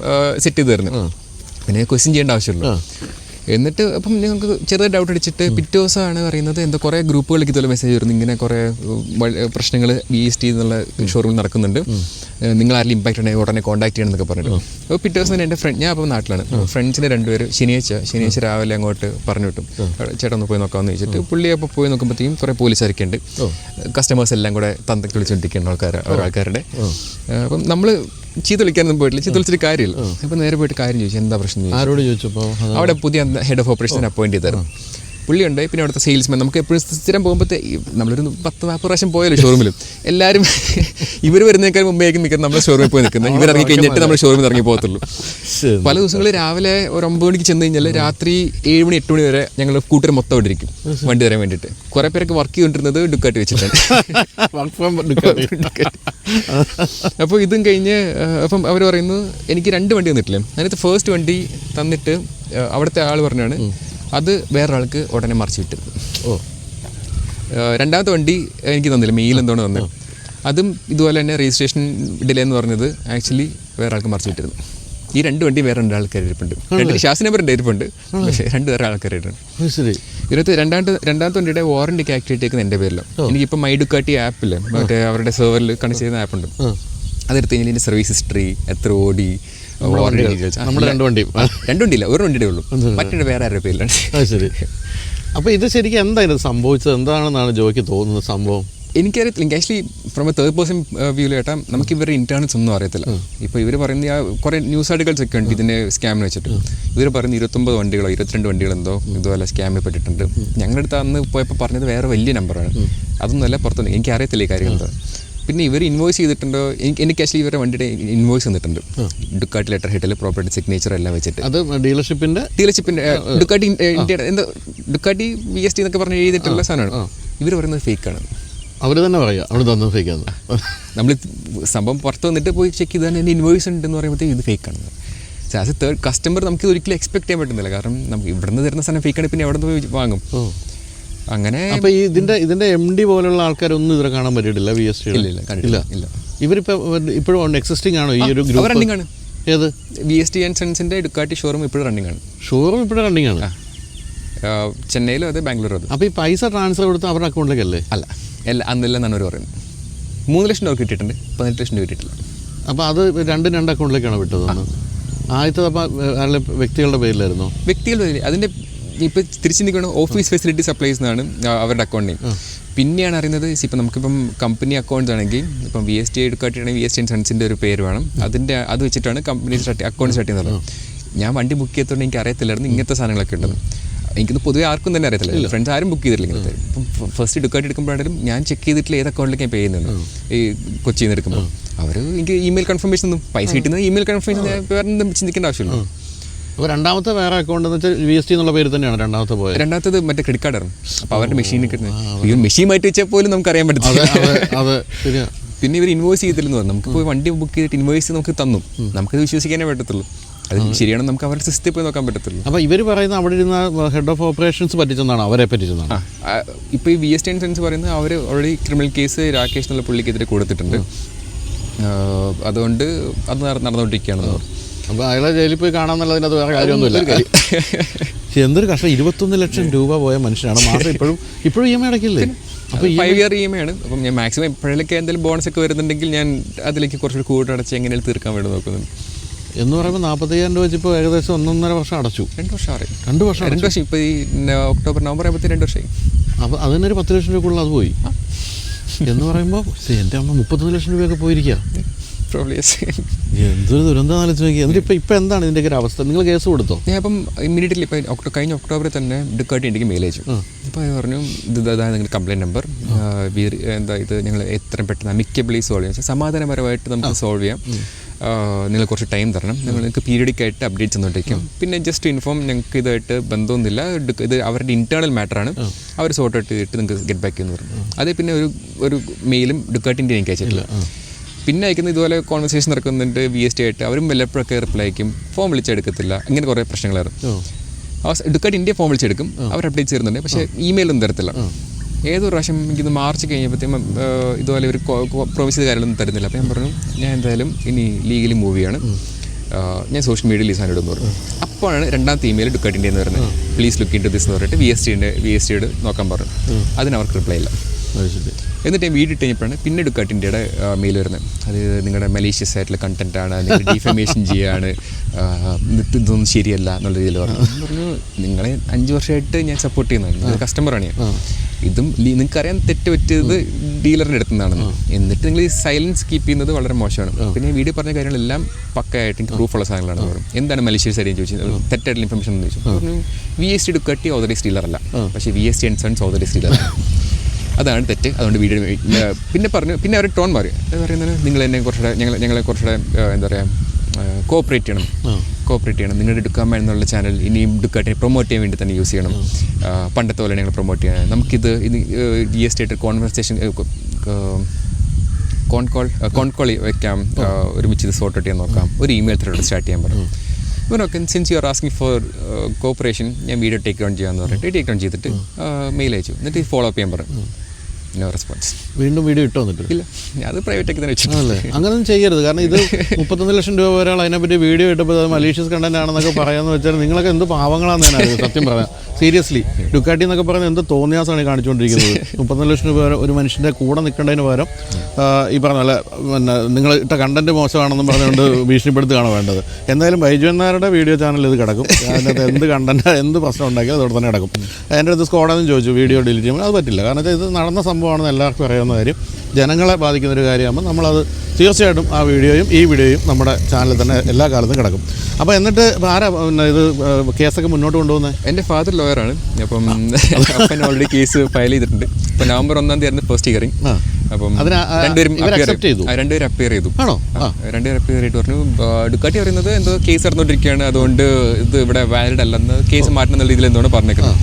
സെറ്റ് ചെയ്ത് തരുന്നത്, പിന്നെ ക്വസ്റ്റ്യൻ ചെയ്യേണ്ട ആവശ്യമുള്ളൂ. എന്നിട്ട് അപ്പം ഞങ്ങൾക്ക് ചെറിയ ഡൗട്ട് അടിച്ചിട്ട് പിറ്റേ ദിവസമാണ് പറയുന്നത് എന്തോ കുറേ ഗ്രൂപ്പുകളിലേക്ക് ഇതുപോലെ മെസ്സേജ് വരുന്നു, ഇങ്ങനെ കുറേ പ്രശ്നങ്ങൾ BST എന്നുള്ള ഷോറൂമിൽ നടക്കുന്നുണ്ട്, നിങ്ങൾ ആരെങ്കിലും ഇമ്പാക്റ്റ് ഉണ്ടെങ്കിൽ ഉടനെ കോൺടാക്ട് ചെയ്യണം എന്നൊക്കെ പറഞ്ഞിട്ട്. അപ്പോൾ പിറ്റേ ദിവസം എൻ്റെ ഫ്രണ്ട്, ഞാൻ അപ്പോൾ നാട്ടിലാണ്, ഫ്രണ്ട്സിൻ്റെ 2 പേര് ശനിയാഴ്ച രാവിലെ അങ്ങോട്ട് പറഞ്ഞു വിട്ടും ചേട്ടൻ ഒന്ന് പോയി നോക്കാമെന്ന് ചോദിച്ചിട്ട് പുള്ളി അപ്പോൾ പോയി നോക്കുമ്പോഴത്തേക്കും കുറേ പോലീസുകാരൊക്കെ ഉണ്ട്, കസ്റ്റമേഴ്സ് എല്ലാം കൂടെ തന്തക്ക് വിളിച്ചുകൊണ്ടിരിക്കുന്ന ആൾക്കാരുടെ. അപ്പം നമ്മൾ ചീത്ത വിളിക്കാനൊന്നും പോയിട്ടില്ല, ചീത്ത വിളിച്ചിട്ട് കാര്യമില്ല. അപ്പോൾ നേരെ പോയിട്ട് കാര്യം ചോദിച്ചു, എന്താ പ്രശ്നം ചോദിച്ചു. ആരോട് ചോദിച്ചപ്പോൾ അവിടെ പുതിയ ഹെഡ് ഓഫ് ഓപ്പറേഷൻ അപ്പോയിന്റ് ചെയ്തായിരുന്നു. പുള്ളിയുണ്ട്, പിന്നെ അവിടുത്തെ സെയിൽസ്മാൻ. നമുക്ക് എപ്പോഴും സ്ഥിരം പോകുമ്പോഴത്തെ നമ്മളൊരു 10-40 പ്രാവശ്യം പോയല്ലോ ഷോറൂമിലും. എല്ലാവരും ഇവർ വരുന്നേക്കാൾ മുമ്പേക്കും നിൽക്കുന്നത് നമ്മുടെ ഷോറൂമിൽ പോയി നിൽക്കുന്നത്. ഇവരിറങ്ങി കഴിഞ്ഞിട്ട് നമ്മൾ ഷോറൂമിൽ ഇറങ്ങി പോകത്തുള്ളൂ. പല ദിവസങ്ങളിൽ രാവിലെ ഒരു 9 മണിക്ക് ചെന്ന് കഴിഞ്ഞാൽ രാത്രി 7 മണി 8 മണി വരെ ഞങ്ങൾ കൂട്ടർ മൊത്തം ഇവിടെ ഇരിക്കും വണ്ടി തരാൻ വേണ്ടിയിട്ട്. കുറേ പേരൊക്കെ വർക്ക് ചെയ്തുകൊണ്ടിരുന്നത് ഡുക്കാട്ടി വെച്ചിട്ടാണ്. അപ്പോൾ ഇതും കഴിഞ്ഞ് അപ്പം അവർ പറയുന്നു എനിക്ക് 2 വണ്ടി തന്നിട്ടില്ലേ. അതിനകത്ത് ഫസ്റ്റ് വണ്ടി തന്നിട്ട് അവിടുത്തെ ആൾ പറഞ്ഞാണ് അത് വേറൊരാൾക്ക് ഉടനെ മറിച്ച് വിട്ടത്. രണ്ടാമത്തെ വണ്ടി എനിക്ക് തന്നില്ല, മെയിൽ എന്തോന്ന് തന്നത്. അതും ഇതുപോലെ തന്നെ രജിസ്ട്രേഷൻ ഡിലേ എന്ന് പറഞ്ഞത് ആക്ച്വലി വേറെ ആൾക്ക് മറിച്ച് വിട്ടിരുന്നു. ഈ 2 വണ്ടി വേറെ 2 ആൾക്കാർ ഇരിപ്പുണ്ട്. 2 ഷാസി നമ്പറിൻ്റെ ഇരിപ്പുണ്ട്, പക്ഷേ 2 വേറെ ആൾക്കാരായിട്ടുണ്ട്. ഇതിനകത്ത് രണ്ടാമത്തെ വണ്ടിയുടെ വാറണ്ടിക്ക് ആക്ടിവേറ്റ് ചെയ്യുന്നത് എൻ്റെ പേരിലാണ്. എനിക്കിപ്പോൾ മൈ ഡുക്കാട്ടി ആപ്പില് മറ്റേ അവരുടെ സെർവറിൽ കണക്ട് ചെയ്യുന്ന ആപ്പുണ്ട്. അതെടുത്ത് കഴിഞ്ഞാൽ ഇതിൻ്റെ സർവീസ് ഹിസ്റ്ററി, എത്ര ഓടി, വാറണ്ടി ഡീറ്റെയിൽസ്. നമ്മുടെ 2 വണ്ടിയും 2 വണ്ടിയില്ല, ഒരു വണ്ടിയുടെ ഉള്ളൂ, മറ്റേ വേറെ ആരുടെ പേരിലാണ്. ശരി. അപ്പോൾ ഇത് ശരിക്കും എന്തായിരുന്നു സംഭവിച്ചത്, എന്താണെന്നാണ് ജോയ്ക്ക് തോന്നുന്നത് സംഭവം? എനിക്കറിയത്തില്ല. എനിക്ക് actually from A third person വ്യൂവിൽ കേട്ടാ നമുക്ക് ഇവരുടെ ഇന്റേണൽസ് ഒന്നും അറിയത്തില്ല. ഇപ്പോൾ ഇവർ പറയുന്ന കുറേ ന്യൂസ് ആർട്ടിക്കൽസ് ഒക്കെ ഉണ്ട് ഇതിൻ്റെ സ്കാമിന് വെച്ചിട്ട്. ഇവർ പറയുന്ന 29 വണ്ടികളോ 22 വണ്ടികളെന്തോ ഇതുപോലെ സ്കാമിൽ പെട്ടിട്ടുണ്ട്. ഞങ്ങളുടെ അടുത്ത് അന്ന് പോയപ്പോൾ പറഞ്ഞത് വേറെ വലിയ നമ്പറാണ്. അതൊന്നുമല്ല പുറത്തുനിന്ന്. എനിക്ക് അറിയത്തില്ല ഈ കാര്യങ്ങൾ എന്താ. പിന്നെ ഇവർ ഇൻവോയ്സ് ചെയ്തിട്ടുണ്ടോ, എനിക്ക് ആക്ച്വലി ഇവരുടെ വണ്ടിയുടെ ഇൻവോയ്സ് തന്നിട്ടുണ്ട്. ഡുക്കാട്ടി ലെറ്റർ ഹെഡിൽ പ്രോപ്പർട്ടി സിഗ്നേച്ചർ എല്ലാം വെച്ചിട്ട്. അത് ഡീലർഷിപ്പിൻ്റെ ഡുക്കാട്ടി ഇന്ത്യയുടെ എന്താ ഡുക്കാട്ടി VST എന്നൊക്കെ പറഞ്ഞ് എഴുതിയിട്ടുള്ള സാധനമാണ്. ഇവർ പറയുന്നത് ഫേക്കാണ്. അവർ തന്നെ പറയാം അവിടെ തന്നെ ഫേക്കാണ്. നമ്മൾ സംഭവം പുറത്ത് വന്നിട്ട് പോയി ചെക്ക് ചെയ്താൽ എൻ്റെ ഇൻവോയ്സ് ഉണ്ടെന്ന് പറയുമ്പോഴത്തേക്ക് ഇത് ഫേക്കാണ്. ആസ് എ തേർഡ് കസ്റ്റമർ നമുക്ക് ഒരിക്കലും എക്സ്പെക്ട് ചെയ്യാൻ പറ്റുന്നില്ല. കാരണം നമുക്ക് ഇവിടെ നിന്ന് തരുന്ന സാധനം ഫേക്കാണ്, പിന്നെ എവിടെ നിന്ന് പോയി വാങ്ങും. അങ്ങനെ അപ്പോൾ ഈ ഇതിൻ്റെ MD പോലുള്ള ആൾക്കാരൊന്നും ഇതിനെ കാണാൻ പറ്റിയിട്ടില്ല VST? ഇല്ല. ഇപ്പോഴും എക്സിസ്റ്റിംഗ് ആണോ ഈ ഒരു ഗ്രൂപ്പ്? റണ്ണിംഗ് ആണ്. ഏത്? VST ആൻഡ് സൺസിൻ്റെ ഡുക്കാട്ടി ഷോറൂം ഇപ്പോഴും റണ്ണിംഗ് ആണ്. ഷോറൂം ഇപ്പോഴും റണ്ണിംഗ് ആണ്? ചെന്നൈയിലും അതെ, ബാംഗ്ലൂരും അതെ. അപ്പോൾ ഈ പൈസ ട്രാൻസ്ഫർ കൊടുത്ത് അവരുടെ അക്കൗണ്ടിലേക്കല്ലേ? അല്ല, അന്നില്ല എന്നാണ് അവർ പറയുന്നത്. 3 ലക്ഷം രൂപ കിട്ടിയിട്ടുണ്ട്, 18 ലക്ഷം രൂപ കിട്ടിയിട്ടില്ല. അപ്പോൾ അത് 2 അക്കൗണ്ടിലേക്കാണ് വിട്ടത്? ആദ്യത്തെ അപ്പോൾ വ്യക്തികളുടെ പേരിലായിരുന്നോ? വ്യക്തികളുടെ പേരിൽ. അതിൻ്റെ ഇപ്പോൾ തിരിച്ചു നിൽക്കണം ഓഫീസ് ഫെസിലിറ്റി സപ്ലൈസ് എന്നാണ് അവരുടെ അക്കൗണ്ട് നെയിം. പിന്നെയാണ് അറിയുന്നത് ഇപ്പം നമുക്കിപ്പം കമ്പനി അക്കൗണ്ട്സ് ആണെങ്കിൽ ഇപ്പം VST എടുക്കാട്ടിയാണെങ്കിൽ VST ആൻഡ് സൺസിൻ്റെ ഒരു പേര് വേണം. അത് വെച്ചിട്ടാണ് കമ്പനി അക്കൗണ്ട് സ്റ്റാർട്ട് ചെയ്യുന്നത്. ഞാൻ വണ്ടി ബുക്ക് ചെയ്തതുകൊണ്ട് എനിക്ക് അറിയത്തില്ലായിരുന്നു ഇങ്ങനത്തെ സാധനങ്ങളൊക്കെ ഉണ്ടെന്ന്. എനിക്കിത് പൊതുവെ ആർക്കും തന്നെ അറിയത്തില്ല. ഫ്രണ്ട്സ് ആരും ബുക്ക് ചെയ്തിട്ടില്ല ഇങ്ങനത്തെ. ഇപ്പം ഫസ്റ്റ് ഡുക്കാട്ടി എടുക്കുമ്പോഴാണെങ്കിലും ഞാൻ ചെക്ക് ചെയ്തിട്ടില്ല ഏത് അക്കൗണ്ടിലേക്ക് ഞാൻ പേ ചെയ്യുന്നത്. ഈ കൊച്ചിയിൽ നിന്ന് എടുക്കുമ്പോൾ അവർ എനിക്ക് ഇമെയിൽ കൺഫർമേഷൻ ഒന്നും പൈസ കിട്ടുന്നത് ഇമെയിൽ കൺഫർമേഷൻ വേറെ ഒന്നും ചിന്തിക്കേണ്ട ആവശ്യമില്ല. അപ്പോൾ രണ്ടാമത്തെ വേറെ അക്കൗണ്ട് എന്ന് വെച്ചാൽ VST എന്നുള്ള പേര് തന്നെയാണ് രണ്ടാമത്തെ പോയത്? രണ്ടാമത്തത് മറ്റേ ക്രെഡിറ്റ് കാർഡാണ്. അപ്പോൾ അവരുടെ മെഷീനിൽ കിട്ടുന്നത് ഈ മെഷീൻ മാറ്റി വെച്ചാൽ പോലും നമുക്ക് അറിയാൻ പറ്റത്തില്ല. പിന്നെ ഇവർ ഇൻവോയ്സ് ചെയ്തില്ലെന്ന് പറഞ്ഞു. നമുക്ക് പോയി വണ്ടി ബുക്ക് ചെയ്തിട്ട് ഇൻവോയ്സ് നമുക്ക് തന്നു, നമുക്കത് വിശ്വസിക്കാനേ പറ്റത്തുള്ളൂ. അത് ശരിയാണെന്ന് നമുക്ക് അവരുടെ സിസ്റ്റത്തിൽ പോയി നോക്കാൻ പറ്റത്തുള്ളൂ. അപ്പോൾ ഇവർ പറയുന്ന അവിടെ ഇരുന്ന ഹെഡ് ഓഫ് ഓപ്പറേഷൻസ് പറ്റിച്ചെന്നാണ്, അവരെ പറ്റിച്ചെന്നാണ്. ഇപ്പോൾ ഈ VST ആൻഡ് സൺസ് പറയുന്നത് അവർ ഓൾറെഡി ക്രിമിനൽ കേസ് രാകേഷ് എന്നുള്ള പുള്ളിക്കെതിരെ കൊടുത്തിട്ടുണ്ട്. അതുകൊണ്ട് അത് നടന്നുകൊണ്ടിരിക്കുകയാണെന്ന് പറഞ്ഞു. അപ്പോൾ അയാളെ ജയിലിൽ പോയി കാണാമെന്നുള്ളതിന് അത് വേറെ കാര്യമൊന്നുമില്ല. എന്തൊരു കഷ്ടം, 21 ലക്ഷം രൂപ പോയ മനുഷ്യനാണ്. മാസം ഇപ്പോഴും EMI അടയ്ക്കില്ലേ? അപ്പോൾ 5 ഇയർ EMI ആണ്. അപ്പം ഞാൻ മാക്സിമം എപ്പോഴൊക്കെ എന്തെങ്കിലും ബോണസ് ഒക്കെ വരുന്നുണ്ടെങ്കിൽ ഞാൻ അതിലേക്ക് കുറച്ചുകൂടി കൂടുതൽ അടച്ച് എങ്ങനെയാണ് തീർക്കാൻ വേണ്ടി നോക്കുന്നുണ്ട്. എന്ന് പറയുമ്പോൾ 45,000 രൂപ വെച്ച് ഇപ്പോൾ ഏകദേശം 1.5 വർഷം അടച്ചു. 2 വർഷം ആയി. 2 വർഷം ഇപ്പോൾ ഈ ഒക്ടോബർ നവംബർ ആകുമ്പോഴത്തേക്ക് 2 വർഷമായി. അപ്പോൾ അതിനൊരു 10 ലക്ഷം രൂപക്കുള്ള അത് പോയി എന്ന് പറയുമ്പോൾ എൻ്റെ അമ്മ 31 ലക്ഷം രൂപയൊക്കെ പോയിരിക്കുക. എന്തൊരു ദുരന്തം ആലോചിച്ച് നോക്കി. എന്നിട്ട് ഇപ്പോൾ എന്താണ് ഇതിൻ്റെ ഒരു അവസ്ഥ? നിങ്ങൾ കേസ് കൊടുത്തോ? ഞാൻ ഇപ്പം ഇമ്മീഡിയറ്റ്ലി ഇപ്പോൾ കഴിഞ്ഞ ഒക്ടോബറിൽ തന്നെ ഡുക്കാട്ടി എനിക്ക് മെയിൽ അയച്ചു. അപ്പോൾ അത് പറഞ്ഞു ഇതാണ് നിങ്ങളുടെ കംപ്ലയിൻറ്റ് നമ്പർ, ഇത് ഞങ്ങൾ എത്രയും പെട്ടെന്ന് അമിക്കബിളി സോൾവ് ചെയ്യാം, സമാധാനപരമായിട്ട് നമുക്ക് സോൾവ് ചെയ്യാം, നിങ്ങൾ കുറച്ച് ടൈം തരണം, നിങ്ങൾക്ക് പീരിയഡിക്കായിട്ട് അപ്ഡേറ്റ്സ് തന്നുകൊണ്ടിരിക്കും. പിന്നെ ജസ്റ്റ് ഇൻഫോം ഞങ്ങൾക്ക് ഇതായിട്ട് ബന്ധമൊന്നുമില്ല, ഇത് അവരുടെ ഇൻറ്റേർണൽ മാറ്ററാണ്, അവർ സോർട്ട് ഔട്ട് ചെയ്തിട്ട് നിങ്ങൾക്ക് ഗെറ്റ് ബാക്ക് എന്ന് പറഞ്ഞു. അതേ പിന്നെ ഒരു മെയിലും ഡുക്കാട്ടിൻ്റെ എനിക്ക് അയച്ചിട്ടില്ല. പിന്നെ അയക്കുന്നത് ഇതുപോലെ കോൺവെർസേഷൻ നടക്കുന്നുണ്ട് VST ആയിട്ട്, അവരും വല്ലപ്പോഴൊക്കെ റിപ്ലൈ അയക്കും, ഫോം വിളിച്ചെടുക്കത്തില്ല, അങ്ങനെ കുറേ പ്രശ്നങ്ങളായിരുന്നു. ഡുക്കാട്ടി ഇന്ത്യ ഫോം വിളിച്ചെടുക്കും, അവർ അപ്ഡേറ്റ്സ് തരുന്നുണ്ട്, പക്ഷേ ഇമെയിലൊന്നും തരത്തില്ല. ഏതൊരു പ്രാവശ്യം എനിക്കിത് മാർച്ച് കഴിഞ്ഞപ്പോഴത്തേക്കും ഇതുപോലെ ഒരു പ്രോമിസ് ചെയ്ത കാര്യങ്ങളൊന്നും തരുന്നില്ല. അപ്പോൾ ഞാൻ പറഞ്ഞു ഞാൻ എന്തായാലും ഇനി ലീഗലി മൂവ് ചെയ്യാണ്, ഞാൻ സോഷ്യൽ മീഡിയയിൽ ഈ സാധനം ഇടുമെന്ന് പറഞ്ഞു. അപ്പോഴാണ് രണ്ടാമത്തെ ഇമെയിൽ ഡുക്കാട്ടിൻ്റെ എന്ന് പറയുന്നത്, പ്ലീസ് ലുക്ക് ഇൻ ടു ദിസ് എന്ന് പറഞ്ഞിട്ട് VSTയോട് നോക്കാൻ പറഞ്ഞു. അതിന് അവർക്ക് റിപ്ലൈ ഇല്ല. എന്നിട്ട് ഞാൻ വീഡിയോ ഇട്ട് കഴിഞ്ഞപ്പോഴാണ് പിന്നെ ഡുക്കാട്ടിൻ്റെ മെയിൽ വരുന്നത്. അത് നിങ്ങളുടെ മലീഷ്യസ് ആയിട്ടുള്ള കണ്ടൻറ്റാണ്, നിങ്ങൾ ഡിഫമേഷൻ ചെയ്യാണ്, ഇതൊന്നും ശരിയല്ല എന്നുള്ള രീതിയിൽ പറഞ്ഞു. നിങ്ങളെ 5 വർഷമായിട്ട് ഞാൻ സപ്പോർട്ട് ചെയ്യുന്നതാണ്, കസ്റ്റമറാണ് ഞാൻ. ഇതും നിങ്ങൾക്കറിയാൻ തെറ്റ് പറ്റിയത് ഡീലറിൻ്റെ അടുത്തു നിന്നാണെന്ന്. എന്നിട്ട് നിങ്ങൾ ഈ സൈലൻസ് കീപ്പ് ചെയ്യുന്നത് വളരെ മോശമാണ്. പിന്നെ വീഡിയോ പറഞ്ഞ കാര്യങ്ങളെല്ലാം പക്കയായിട്ട് എനിക്ക് പ്രൂഫുള്ള സാധനങ്ങളാണ് പറഞ്ഞു. എന്താണ് മലീഷ്യസ് ആയിട്ട് ചോദിച്ചത്, തെറ്റായിട്ടുള്ള ഇൻഫർമേഷൻ എന്ന് ചോദിച്ചു. പറഞ്ഞു VST ഡുക്കാട്ടി ഓതറൈസ് ഡീലറല്ല, പക്ഷേ VST ആൻഡ് സൺസ് ഓതറൈസ് ഡീലറാണ്. അതാണ് തെറ്റ്. അതുകൊണ്ട് വീഡിയോ പിന്നെ പറഞ്ഞു. പിന്നെ അവർ ടോൺ മാറി. അത് പറയുന്നത് നിങ്ങൾ എന്നെ കുറച്ചുകൂടെ ഞങ്ങളെ കുറച്ചുകൂടെ എന്താ പറയുക കോപ്പറേറ്റ് ചെയ്യണം. നിങ്ങളുടെ ഡുക്കാമ എന്നുള്ള ചാനൽ ഇനിയും ഡുക്കാട്ടിനെ പ്രൊമോട്ട് ചെയ്യാൻ വേണ്ടി തന്നെ യൂസ് ചെയ്യണം. പണ്ടത്തെ പോലെ ഞങ്ങൾ പ്രൊമോട്ട് ചെയ്യാൻ നമുക്കിത് VST ആയിട്ട് കോൺവെർസേഷൻ കോൺകോൾ വെക്കാം, ഒരുമിച്ച് ഇത് സോർട്ട് ഔട്ട് ചെയ്യാൻ നോക്കാം, ഒരു ഇമെയിൽ ത്രെഡ് സ്റ്റാർട്ട് ചെയ്യാൻ പറഞ്ഞു. Okay, since you are asking for corporation ഞാൻ വീഡിയോ ടേക്ക് ഡൗൺ ചെയ്യാമെന്ന് പറഞ്ഞിട്ട് ടേക്ക് ഡൗൺ ചെയ്തിട്ട് മെയിൽ അയച്ചു. എന്നിട്ട് ഫോളോ അപ്പ് ചെയ്യാൻ പറഞ്ഞു. No response. വീണ്ടും വീഡിയോ ഇട്ടോ എന്നിട്ട് ഇല്ല, അത് പ്രൈവറ്റ് ആക്കി തന്നെ വെച്ചിട്ടില്ലേ. അങ്ങനൊന്നും ചെയ്യരുത്. കാരണം ഇത് 31 ലക്ഷം രൂപ ഒരാൾ അതിനെപ്പറ്റി വീഡിയോ ഇട്ടപ്പോൾ അത് മലീഷ്യസ് കണ്ടന്റ് ആണെന്നൊക്കെ പറയാമെന്ന് വെച്ചാൽ നിങ്ങളൊക്കെ എന്ത് പാവങ്ങളാണെന്ന് തന്നെ സത്യം പറയാം. സീരിയസ്ലി ഡുക്കാട്ടി എന്നൊക്കെ പറയുന്നത് എന്ത് തോന്നിയാസമാണ് കാണിച്ചുകൊണ്ടിരിക്കുന്നത്. 30 ലക്ഷം രൂപ ഒരു മനുഷ്യൻ്റെ കൂടെ നിൽക്കേണ്ടതിന് പകരം ഈ പറഞ്ഞ പോലെ പിന്നെ നിങ്ങൾ ഇട്ട കണ്ടന്റ് മോശമാണെന്നും പറഞ്ഞുകൊണ്ട് ഭീഷണിപ്പെടുത്തുകയാണ് വേണ്ടത്. എന്തായാലും ബൈജുവന്നാരുടെ വീഡിയോ ചാനൽ ഇത് കിടക്കും. അതിനകത്ത് എന്ത് കണ്ടന്റ് എന്ത് പ്രശ്നം ഉണ്ടാക്കിയാൽ അതോടെ തന്നെ കിടക്കും. എൻ്റെ അടുത്ത് സ്കോഡാന്ന് ചോദിച്ചു വീഡിയോ ഡിലീറ്റ് ചെയ്യുമ്പോൾ അത് പറ്റില്ല. കാരണം വെച്ചാൽ ഇത് നടന്ന സംഭവമാണെന്ന് എല്ലാവർക്കും അറിയാവുന്ന കാര്യം, ജനങ്ങളെ ബാധിക്കുന്നൊരു കാര്യമാകുമ്പോൾ നമ്മളത് തീർച്ചയായിട്ടും ആ വീഡിയോയും ഈ വീഡിയോയും നമ്മുടെ ചാനലിൽ തന്നെ എല്ലാ കാലത്തും കിടക്കും. അപ്പോൾ എന്നിട്ട് ആരാ പിന്നെ ഇത് കേസൊക്കെ മുന്നോട്ട് കൊണ്ടുപോകുന്നത്? എൻ്റെ ഫാദർ ലോയറാണ്. അപ്പം അപ്പൻ ഓൾറെഡി കേസ് ഫയൽ ചെയ്തിട്ടുണ്ട്. ഇപ്പോൾ November 1 തീയതി ഫസ്റ്റ് ഹിയറിംഗ്. അപ്പം രണ്ടുപേരും അപ്പിയർ ചെയ്തു. രണ്ടുപേരും അപ്പിയർ ചെയ്തിട്ട് പറഞ്ഞു ഡുക്കാട്ടി പറയുന്നത് എന്തോ കേസ് നടന്നുകൊണ്ടിരിക്കുകയാണ്, അതുകൊണ്ട് ഇത് ഇവിടെ വാലിഡ് അല്ലെന്ന്, കേസ് മാറ്റണം എന്നുള്ള രീതിയിൽ എന്തോന്ന് പറഞ്ഞേക്കുന്നത്.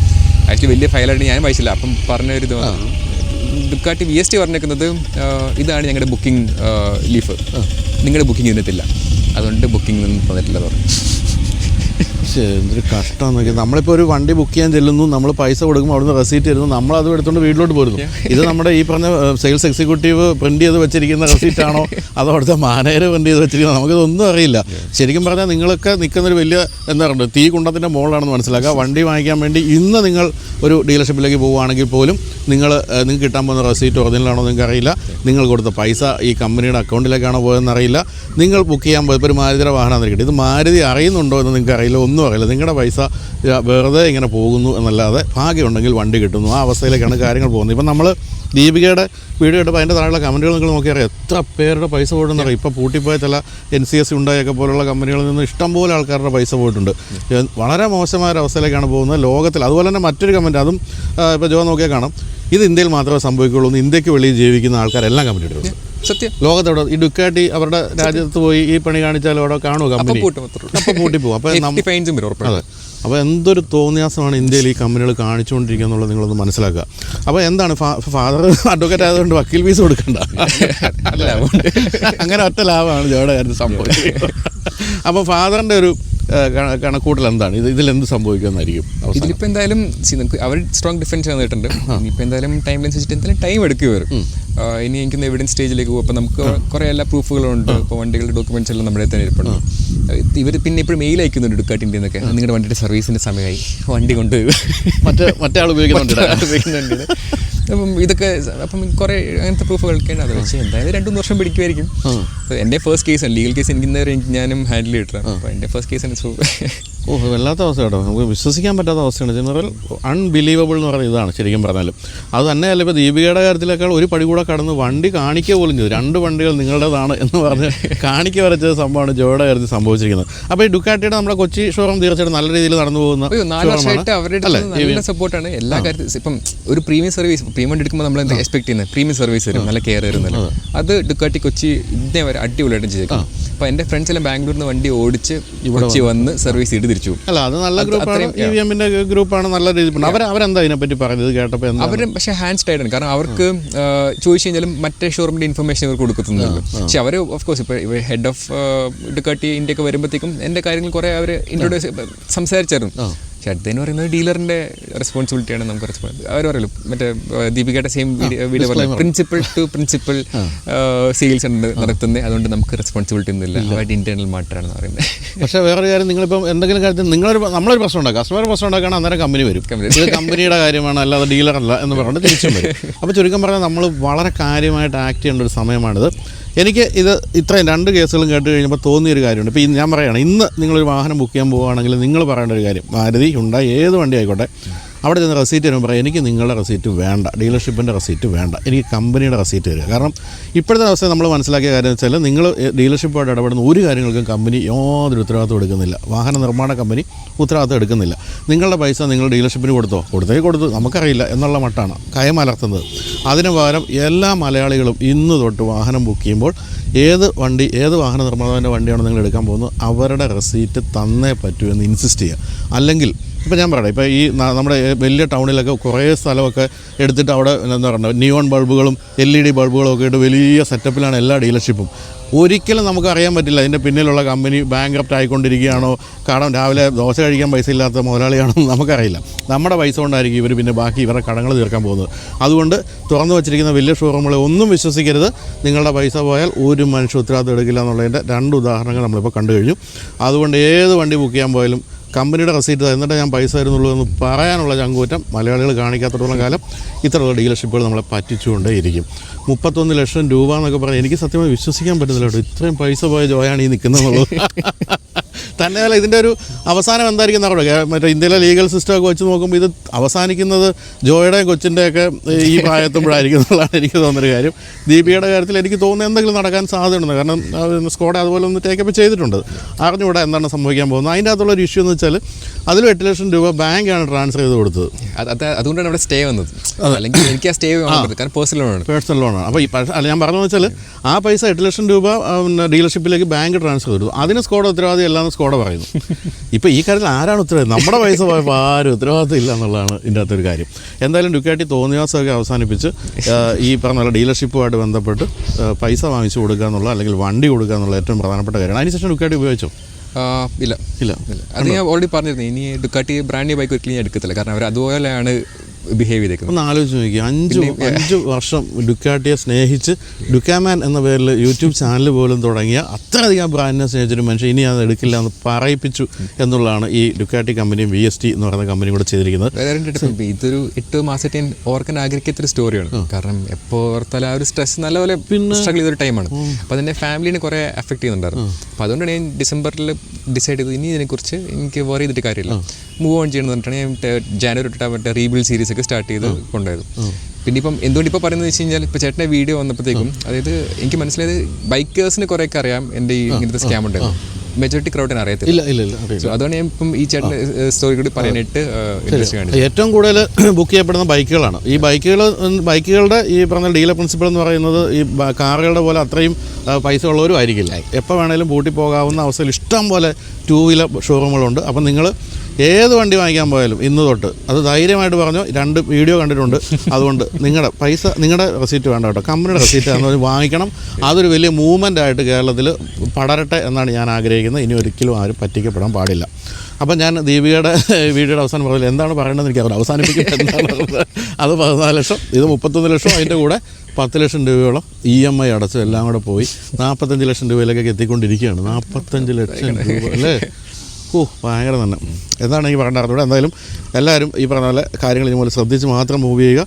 ആക്ച്വലി വലിയ ഫയലായിട്ട് ഞാൻ വായിച്ചില്ല. അപ്പം പറഞ്ഞൊരു ഇത് ഡുക്കാട്ടി VST പറഞ്ഞേക്കുന്നത് ഇതാണ് ഞങ്ങളുടെ ബുക്കിംഗ് ലീഫ്, നിങ്ങളുടെ ബുക്കിംഗ് ഇരുന്നിട്ടില്ല, അതുകൊണ്ട് ബുക്കിംഗ് തന്നിട്ടില്ല പറഞ്ഞു. എന്തൊരു കഷ്ടം നോക്കി. നമ്മളിപ്പോൾ ഒരു വണ്ടി ബുക്ക് ചെയ്യാൻ ചെല്ലുന്നു, നമ്മൾ പൈസ കൊടുക്കുമ്പോൾ അവിടുന്ന് റെസീറ്റ് തരുന്നു, നമ്മളത് എടുത്തുകൊണ്ട് വീട്ടിലോട്ട് പോരുന്നു. ഇത് നമ്മുടെ ഈ പറഞ്ഞ സെയിൽസ് എക്സിക്യൂട്ടീവ് പ്രിൻ്റ് ചെയ്ത് വെച്ചിരിക്കുന്ന റെസീറ്റാണോ അതോ അവിടുത്തെ മാനേജർ പ്രിൻ്റ് ചെയ്ത് വെച്ചിരിക്കുന്നത് നമുക്കിതൊന്നും അറിയില്ല. ശരിക്കും പറഞ്ഞാൽ നിങ്ങളൊക്കെ നിൽക്കുന്നൊരു വലിയ എന്താ പറയുക തീ കുണ്ടത്തിൻ്റെ മുകളിലാണെന്ന് മനസ്സിലാക്കുക. വണ്ടി വാങ്ങിക്കാൻ വേണ്ടി ഇന്ന് നിങ്ങൾ ഒരു ഡീലർഷിപ്പിലേക്ക് പോവുകയാണെങ്കിൽ പോലും നിങ്ങൾക്ക് കിട്ടാൻ പോകുന്ന റെസീറ്റ് ഒറിജിനലാണോ നിങ്ങൾക്ക് അറിയില്ല, നിങ്ങൾ കൊടുത്ത പൈസ ഈ കമ്പനിയുടെ അക്കൗണ്ടിലേക്കാണോ പോയതെന്ന് അറിയില്ല, നിങ്ങൾ ബുക്ക് ചെയ്യാൻ പോയപ്പോൾ ഒരു മാരുതിയുടെ വാഹനം എന്നിരിക്കട്ടെ, ഇത് മാരുതി അറിയുന്നുണ്ടോ എന്ന് നിങ്ങൾക്ക് അറിയില്ല, ഒന്നും അറിയില്ല. നിങ്ങളുടെ പൈസ വെറുതെ ഇങ്ങനെ പോകുന്നു എന്നല്ലാതെ ഭാഗ്യമുണ്ടെങ്കിൽ വണ്ടി കിട്ടുന്നു. ആ അവസ്ഥയിലേക്കാണ് കാര്യങ്ങൾ പോകുന്നത്. ഇപ്പം നമ്മൾ ദീപികയുടെ വീഡിയോ ഇട്ടപ്പോൾ അതിൻ്റെ താഴെയുള്ള കമൻറ്റുകൾ നിങ്ങൾ നോക്കിയറിയാം എത്ര പേരുടെ പൈസ പോയിട്ടുണ്ടെന്നറിയാം. ഇപ്പോൾ പൂട്ടിപ്പോയ ചില NCS ഉണ്ടായൊക്കെ പോലുള്ള കമ്പനികളിൽ നിന്ന് ഇഷ്ടംപോലെ ആൾക്കാരുടെ പൈസ പോയിട്ടുണ്ട്. വളരെ മോശമായ അവസ്ഥയിലേക്കാണ് പോകുന്നത് ലോകത്തിൽ. അതുപോലെ തന്നെ മറ്റൊരു കമൻറ്റ്, അതും ഇപ്പോൾ ജോ നോക്കിയാൽ കാണാം, ഇത് ഇന്ത്യയിൽ മാത്രമേ സംഭവിക്കുകയുള്ളൂ എന്ന് ഇന്ത്യക്ക് വെളിയിൽ ജീവിക്കുന്ന ആൾക്കാരെല്ലാം കമൻറ്റ് ഇട്ടിട്ടുണ്ട്. സത്യം. ലോകത്തോടെ ഈ ഡുക്കാട്ടി അവരുടെ രാജ്യത്ത് പോയി ഈ പണി കാണിച്ചാൽ അവിടെ കാണുക കമ്പനി അപ്പോൾ പൂട്ടിപ്പോകും. അപ്പോൾ അതെ, അപ്പോൾ എന്തൊരു തോന്നിയാസമാണ് ഇന്ത്യയിൽ ഈ കമ്പനികൾ കാണിച്ചുകൊണ്ടിരിക്കുക എന്നുള്ളത് നിങ്ങളൊന്ന് മനസ്സിലാക്കുക. അപ്പോൾ എന്താണ് ഫാദർ അഡ്വക്കേറ്റ് ആയതുകൊണ്ട് വക്കീൽ ഫീസ് കൊടുക്കണ്ട, അങ്ങനെ ഒറ്റ ലാഭമാണ് ജോയുടെ കാര്യത്തിൽ സംഭവിച്ചത്. അപ്പോൾ ഫാദറിൻ്റെ ഒരു കണക്കൂട്ടൽ എന്താണ് ഇതിലെന്ത് സംഭവിക്കുമെന്നായിരിക്കും? ഇതിലിപ്പോൾ എന്തായാലും അവർ സ്ട്രോങ് ഡിഫൻസ് വന്നിട്ടുണ്ട്. ഇനിയിപ്പോൾ എന്തായാലും ടൈം ലൈൻ വെച്ചിട്ട് എന്തായാലും ടൈം എടുക്കുക വരും. ഇനി എനിക്കൊന്ന് എവിഡൻസ് സ്റ്റേജിലേക്ക് പോകും. അപ്പോൾ നമുക്ക് കുറേ എല്ലാ പ്രൂഫുകളുണ്ട്. ഇപ്പോൾ വണ്ടികളുടെ ഡോക്യുമെൻറ്റ്സ് എല്ലാം നമ്മുടെ തന്നെ ഇരിപ്പുണ്ട്. ഇവർ പിന്നെ ഇപ്പോൾ മെയിൽ അയക്കുന്നുണ്ട് ഡുക്കാട്ടിൻ്റെ എന്നൊക്കെ, നിങ്ങളുടെ വണ്ടിയുടെ സർവീസിൻ്റെ സമയമായി, വണ്ടി കൊണ്ട് മറ്റേ ആൾ ഉപയോഗിക്കുന്നുണ്ട്. അപ്പം ഇതൊക്കെ അപ്പം കുറേ അങ്ങനത്തെ പ്രൂഫുകളൊക്കെയാണ്. അത് വെച്ച് എന്തായാലും 2-3 വർഷം പിടിക്കുമായിരിക്കും. എൻ്റെ ഫസ്റ്റ് കേസാണ്, ലീഗൽ കേസ് എനിക്ക് ഞാനും ഹാൻഡിൽ ചെയ്തിട്ടാണ്. അപ്പോൾ എൻ്റെ ഫസ്റ്റ് കേസാണ്. വല്ലാത്ത അവസ്ഥ കേട്ടോ, നമുക്ക് വിശ്വസിക്കാൻ പറ്റാത്ത അവസ്ഥയാണ്. ജനറൽ അൺബിലീവബിൾ എന്ന് പറയുന്നത് ഇതാണ് ശരിക്കും പറഞ്ഞാലും. അത് തന്നെയല്ല, ഇപ്പോൾ ദീപികയുടെ കാര്യത്തിലേക്കാൾ ഒരു പടി കൂടെ കടന്ന് വണ്ടി കാണിക്കുക പോലും ചെയ്തു. 2 വണ്ടികൾ നിങ്ങളുടേതാണ് എന്ന് പറഞ്ഞ് കാണിക്ക വരച്ച സംഭവമാണ് ജോയുടെ കാര്യത്തിൽ സംഭവിച്ചിരിക്കുന്നത്. അപ്പോൾ ഈ ഡുക്കാട്ടിയുടെ നമ്മുടെ കൊച്ചി ഷോറൂം തീർച്ചയായിട്ടും നല്ല രീതിയിൽ നടന്നു പോകുന്ന 4 വർഷമായിട്ട് അവരുടെ നല്ല സപ്പോർട്ടാണ് എല്ലാ കാര്യത്തിലും. ഇപ്പം ഒരു പ്രീമിയം സർവീസ് പ്രീമിയം എടുക്കുമ്പോൾ നമ്മൾ എന്താ എക്സ്പെക്ട് ചെയ്യുന്നത്, പ്രീമിയം സർവീസ് വരും, നല്ല കെയർ വരുന്നല്ലോ. അത് ഡുക്കാട്ടി കൊച്ചി ഇതേ വരെ അടിപൊളിയായിട്ടും ചെയ്തേക്കും. അപ്പോൾ എൻ്റെ ഫ്രണ്ട്സ് എല്ലാം ബാംഗ്ലൂരിൽ നിന്ന് വണ്ടി ഓടിച്ച് കൊച്ചി വന്ന് സർവീസ് ചെയ്ത് തിരിച്ചു. അല്ല, അത് നല്ല ഗ്രൂപ്പാണ്, EVMന്റെ ഗ്രൂപ്പാണ്, നല്ല രീതിയിൽ. അവരെന്താ ഇതിനെപ്പറ്റി പറയുന്നത് കേട്ടപ്പോൾ? അവർ പക്ഷേ ഹാൻഡ്സ് ടൈഡാണ്. കാരണം അവർക്ക് ചോദിച്ചു കഴിഞ്ഞാലും മറ്റേ ഷോറൂമിൻ്റെ ഇൻഫർമേഷൻ ഇവർ കൊടുക്കുന്നുള്ളൂ. പക്ഷേ അവർ ഓഫ് കോഴ്സ് ഇപ്പോൾ ഹെഡ് ഓഫ് ഡുക്കാട്ടി ഇന്ത്യക്ക് വരുമ്പോഴത്തേക്കും എൻ്റെ കാര്യങ്ങൾ കുറേ അവർ ഇൻട്രൊഡ്യൂസ് സംസാരിച്ചായിരുന്നു. പക്ഷെ അടുത്തതെന്ന് പറയുന്നത് ഡീലറിൻ്റെ റെസ്പോൺസിബിലിറ്റിയാണ് നമുക്ക് അവർ പറയല്ലോ മറ്റേ ദീപികയുടെ സെയിം വീഡിയോ പറഞ്ഞു പ്രിൻസിപ്പൽ ടു പ്രിൻസിപ്പൽ സെയിൽസ് ഉണ്ട് നടത്തുന്നത്, അതുകൊണ്ട് നമുക്ക് റെസ്പോൺസിബിലിറ്റി ഒന്നുമില്ല, അവരുടെ ഇന്റേണൽ മാറ്ററാണെന്ന് പറയുന്നത്. പക്ഷേ വേറൊരു കാര്യം, നിങ്ങളിപ്പം എന്തെങ്കിലും കാര്യത്തിൽ നമ്മളൊരു പ്രശ്നം ഉണ്ടാക്കുക, കസ്റ്റമർ പ്രശ്നം ഉണ്ടാക്കുകയാണ്, അന്നേരം കമ്പനി വരും, ഇത് കമ്പനിയുടെ കാര്യമാണ് അല്ലാതെ ഡീലറല്ല എന്ന് പറഞ്ഞിട്ട് തിരിച്ചും വരും. അപ്പോൾ ചുരുക്കം പറഞ്ഞാൽ നമ്മൾ വളരെ കാര്യമായിട്ട് ആക്ട് ചെയ്യേണ്ട ഒരു സമയമാണിത്. എനിക്ക് ഇത് ഇത്രയും 2 കേസുകളും കേട്ട് കഴിഞ്ഞപ്പോൾ തോന്നിയൊരു കാര്യമുണ്ട്. ഇപ്പോൾ ഞാൻ പറയുകയാണ്, ഇന്ന് നിങ്ങളൊരു വാഹനം ബുക്ക് ചെയ്യാൻ പോവുകയാണെങ്കിൽ നിങ്ങൾ പറയേണ്ട ഒരു കാര്യം, മാരുതി, ഹുണ്ടായി, ഏത് വണ്ടി ആയിക്കോട്ടെ, അവിടെ ചെന്ന് റെസീറ്റ് തരുമ്പോൾ പറയാം എനിക്ക് നിങ്ങളുടെ റെസീറ്റ് വേണ്ട, ഡീലർഷിപ്പിൻ്റെ റെസീറ്റ് വേണ്ട, എനിക്ക് കമ്പനിയുടെ റെസീറ്റ് തരിക. കാരണം ഇപ്പോഴത്തെ അവസ്ഥ നമ്മൾ മനസ്സിലാക്കിയ കാര്യം എന്ന് വെച്ചാൽ നിങ്ങൾ ഡീലർഷിപ്പുമായിട്ട് ഇടപെടുന്ന ഒരു കാര്യങ്ങൾക്കും കമ്പനി യാതൊരു ഉത്തരവാദിത്വം എടുക്കുന്നില്ല. വാഹന നിർമ്മാണ കമ്പനി ഉത്തരവാദിത്വം എടുക്കുന്നില്ല. നിങ്ങളുടെ പൈസ നിങ്ങൾ ഡീലർഷിപ്പിന് കൊടുത്തു നമുക്കറിയില്ല എന്നുള്ള മട്ടാണ് കയമലർത്തുന്നത്. അതിന് പകരം എല്ലാ മലയാളികളും ഇന്ന് തൊട്ട് വാഹനം ബുക്ക് ചെയ്യുമ്പോൾ ഏത് വാഹന നിർമ്മാതാവിൻ്റെ വണ്ടിയാണോ നിങ്ങൾ എടുക്കാൻ പോകുന്നത് അവരുടെ റെസീറ്റ് തന്നേ പറ്റൂ എന്ന് ഇൻസിസ്റ്റ് ചെയ്യുക. അല്ലെങ്കിൽ ഇപ്പോൾ ഞാൻ പറയട്ടെ, ഇപ്പോൾ ഈ നമ്മുടെ വലിയ ടൗണിലൊക്കെ കുറേ സ്ഥലമൊക്കെ എടുത്തിട്ട് അവിടെ എന്താ പറയുക നിയോൺ ബൾബുകളും LED ബൾബുകളും ഒക്കെ ഇട്ട് വലിയ സെറ്റപ്പിലാണ് എല്ലാ ഡീലർഷിപ്പും. ഒരിക്കലും നമുക്ക് അറിയാൻ പറ്റില്ല അതിൻ്റെ പിന്നിലുള്ള കമ്പനി ബാങ്ക്രപ്റ്റ് ആയിക്കൊണ്ടിരിക്കുകയാണോ, കാരണം രാവിലെ ദോശ കഴിക്കാൻ പൈസ ഇല്ലാത്ത മുതലാളിയാണോ നമുക്കറിയില്ല. നമ്മുടെ പൈസ കൊണ്ടായിരിക്കും ഇവർ പിന്നെ ബാക്കി ഇവരുടെ കടങ്ങൾ തീർക്കാൻ പോകുന്നത്. അതുകൊണ്ട് തുറന്നു വച്ചിരിക്കുന്ന വലിയ ഷോറൂമുകളെ ഒന്നും വിശ്വസിക്കരുത്. നിങ്ങളുടെ പൈസ പോയാൽ ഒരു മനുഷ്യ ഉത്തരവാദിത്വം എടുക്കില്ല എന്നുള്ളതിൻ്റെ 2 ഉദാഹരണങ്ങൾ നമ്മളിപ്പോൾ കണ്ടു കഴിഞ്ഞു. അതുകൊണ്ട് ഏത് വണ്ടി ബുക്ക് ചെയ്യാൻ പോയാലും കമ്പനിയുടെ റെസീറ്റ് എന്നിട്ട് ഞാൻ പൈസ തരുന്നുള്ളൂ എന്ന് പറയാനുള്ള ചങ്കൂറ്റം മലയാളികൾ കാണിക്കാത്തടത്തോളം കാലം ഇത്തരത്തിലുള്ള ഡീലർഷിപ്പുകൾ നമ്മളെ പറ്റിച്ചുകൊണ്ടേ ഇരിക്കും. 31 ലക്ഷം രൂപ എന്നൊക്കെ പറഞ്ഞാൽ എനിക്ക് സത്യമായി വിശ്വസിക്കാൻ പറ്റുന്നില്ല കേട്ടോ, ഇത്രയും പൈസ പോയ ജോയാണ് ഈ നിൽക്കുന്നതെന്നുള്ളത്. തന്നെയല്ല ഇതിൻ്റെ ഒരു അവസാനം എന്തായിരിക്കും നടക്കുക, മറ്റേ ഇന്ത്യയിലെ ലീഗൽ സിസ്റ്റമൊക്കെ വെച്ച് നോക്കുമ്പോൾ ഇത് അവസാനിക്കുന്നത് ജോയുടെയും കൊച്ചിൻ്റെയൊക്കെ ഈ പ്രായത്തുമ്പോഴായിരിക്കും എന്നുള്ളതാണ് എനിക്ക് തോന്നുന്നൊരു കാര്യം. ദീപികയുടെ കാര്യത്തിൽ എനിക്ക് തോന്നുന്നത് എന്തെങ്കിലും നടക്കാൻ സാധ്യതയുണ്ട്, കാരണം സ്കോഡ അതുപോലെ ഒന്ന് ടേക്കപ്പ് ചെയ്തിട്ടുണ്ട്. അറിഞ്ഞുകൂടെ എന്താണ് സംഭവിക്കാൻ പോകുന്നത്. അതിൻ്റെ അകത്തുള്ളൊരു ഇഷ്യൂ എന്ന് വെച്ചാൽ അതിൽ 8 ലക്ഷം രൂപ ബാങ്കാണ് ട്രാൻസ്ഫർ ചെയ്ത് കൊടുത്തത്. അതുകൊണ്ടാണ് അവിടെ സ്റ്റേ വന്നത്. അല്ലെങ്കിൽ എനിക്ക് ആ സ്റ്റേ കാരണം പേഴ്സണൽ ലോണാണ്. അപ്പോൾ ഞാൻ പറഞ്ഞതെന്ന് വെച്ചാൽ ആ പൈസ 8 ലക്ഷം രൂപ ഡീലർഷിപ്പിലേക്ക് ബാങ്ക് ട്രാൻസ്ഫർ ചെയ്തു. അതിന് സ്കോഡ ഉത്തരവാദി അല്ലാന്ന് സ്കോഡ പറയുന്നു. ഇപ്പോൾ ഈ കാര്യത്തിൽ ആരാണ് ഉത്തരവാദി? നമ്മുടെ പൈസ പോയപ്പോൾ ആരും ഉത്തരവാദിത്തം ഇല്ല എന്നുള്ളതാണ് ഇതിൻ്റെ അകത്തൊരു കാര്യം. എന്തായാലും ഡുക്കാട്ടി തോന്നിയാസമൊക്കെ അവസാനിപ്പിച്ച് ഈ പറഞ്ഞ ഡീലർഷിപ്പുമായിട്ട് ബന്ധപ്പെട്ട് പൈസ വാങ്ങിച്ചു കൊടുക്കുക എന്നുള്ള അല്ലെങ്കിൽ വണ്ടി കൊടുക്കുക എന്നുള്ള ഏറ്റവും പ്രധാനപ്പെട്ട കാര്യമാണ്. അതിനുശേഷം ഡുക്കാട്ടി ഉപയോഗിച്ചോ? ഇല്ല. അത് ഞാൻ ഓൾറെഡി പറഞ്ഞിരുന്നു, ഇനി ഡുക്കാട്ടി ബ്രാൻഡ് ബൈക്ക് ഒരിക്കലും ഞാൻ എടുക്കത്തില്ല, കാരണം അവർ അതുപോലെയാണ് ബിഹേവ് ചെയ്തേക്കുന്നത്. ഒന്ന് ആലോചിച്ച് നോക്കി, 5 വർഷം ഡുക്കാട്ടിയെ സ്നേഹിച്ച് ഡുക്കാമാൻ എന്ന പേരിൽ യൂട്യൂബ് ചാനൽ പോലും തുടങ്ങിയ അത്രയധികം ബ്രാൻഡിനെ സ്നേഹിച്ചൊരു മനുഷ്യൻ ഇനി അത് എടുക്കില്ല എന്ന് പറയിപ്പിച്ചു എന്നുള്ളതാണ് ഈ ഡുക്കാട്ടി കമ്പനിയും VST എന്ന് പറയുന്ന കമ്പനിയും കൂടെ ചെയ്തിരിക്കുന്നത്. ഇതൊരു 8 മാസത്തെ ഓർക്കാൻ ആഗ്രഹിക്കാത്തൊരു സ്റ്റോറിയാണ്. കാരണം എപ്പോൾ ഓർത്താലും ആ ഒരു സ്ട്രെസ് നല്ലപോലെ സ്ട്രഗിൾ ചെയ്തൊരു ടൈമാണ്. അപ്പോൾ അതിൻ്റെ ഫാമിലിനെ കുറേ എഫക്ട് ചെയ്യുന്നുണ്ടായിരുന്നു. അപ്പോൾ അതുകൊണ്ടാണ് ഞാൻ ഡിസംബറിൽ ഡിസൈഡ് ചെയ്തത് ഇനി ഇതിനെക്കുറിച്ച് എനിക്ക് വറി ചെയ്തിട്ട് കാര്യമില്ല, മൂവ് ഓൺ ചെയ്യണമെന്ന് പറഞ്ഞിട്ടാണ് ഞാൻ ജാനുവരി തൊട്ട് മറ്റേ റീബിൽഡ് സീരീസ് ഒക്കെ സ്റ്റാർട്ട് ചെയ്ത് കൊണ്ടുപോയത്. പിന്നെ ഇപ്പം എന്തുകൊണ്ട് ഇപ്പോൾ പറയുന്നത് വെച്ച് കഴിഞ്ഞാൽ ഇപ്പോൾ ചേട്ടൻ്റെ വീഡിയോ വന്നപ്പോഴത്തേക്കും അതായത് എനിക്ക് മനസ്സിലായത് ബൈക്കേഴ്സിന് കുറേയൊക്കെ അറിയാം എൻ്റെ ഈ ഇങ്ങനത്തെ സ്കാം ഉണ്ടായിരുന്നു, മെജോറിറ്റി ക്രൗഡിന് അറിയത്തില്ല. സോ അതുകൊണ്ട് ഞാൻ ഇപ്പം ഈ ചേട്ടൻ്റെ സ്റ്റോറി കൂടി പറയാനായിട്ട് ഇൻട്രസ്റ്റ് കാണിച്ചു. ഏറ്റവും കൂടുതൽ ബുക്ക് ചെയ്യപ്പെടുന്ന ബൈക്കുകളാണ്. ഈ ബൈക്കുകളുടെ ഈ പറഞ്ഞ ഡീലർ പ്രിൻസിപ്പൾ എന്ന് പറയുന്നത് ഈ കാറുകളുടെ പോലെ അത്രയും പൈസ ഉള്ളവരും ആയിരിക്കില്ല. എപ്പോൾ വേണേലും പൂട്ടിപ്പോകാവുന്ന അവസ്ഥയിൽ ഇഷ്ടം പോലെ 2 വീലർ ഷോറൂമുകളുണ്ട്. അപ്പം നിങ്ങൾ ഏത് വണ്ടി വാങ്ങിക്കാൻ പോയാലും ഇന്ന് തൊട്ട് അത് ധൈര്യമായിട്ട് പറഞ്ഞു, 2 വീഡിയോ കണ്ടിട്ടുണ്ട്. അതുകൊണ്ട് നിങ്ങളുടെ റെസീറ്റ് വേണ്ട കേട്ടോ, കമ്പനിയുടെ റെസീറ്റ് എന്ന് വാങ്ങിക്കണം. അതൊരു വലിയ മൂവ്മെൻ്റ് ആയിട്ട് കേരളത്തിൽ പടരട്ടെ എന്നാണ് ഞാൻ ആഗ്രഹിക്കുന്നത്. ഇനി ഒരിക്കലും ആരും പറ്റിക്കപ്പെടാൻ പാടില്ല. അപ്പം ഞാൻ ദീപികയുടെ വീഡിയോയുടെ അവസാനം പറഞ്ഞില്ല, എന്താണ് പറയേണ്ടതെന്ന് എനിക്ക് അവർ അവസാനിപ്പിക്കുന്നത് എന്താണ്. അത് 14 ലക്ഷം, ഇത് 31 ലക്ഷം, അതിൻ്റെ കൂടെ 10 ലക്ഷം രൂപയോളം EMI അടച്ചു എല്ലാം കൂടെ പോയി 45 ലക്ഷം രൂപയിലേക്കൊക്കെ എത്തിക്കൊണ്ടിരിക്കുകയാണ്. 45 ലക്ഷം രൂപ അല്ലേ? ഭയങ്കര തന്നെ. എന്താണ് ഈ പറയേണ്ട അറിഞ്ഞൂടെ. എന്തായാലും എല്ലാവരും ഈ പറഞ്ഞ പോലെ കാര്യങ്ങൾ ഇതുപോലെ ശ്രദ്ധിച്ച് മാത്രം മൂവ് ചെയ്യുക.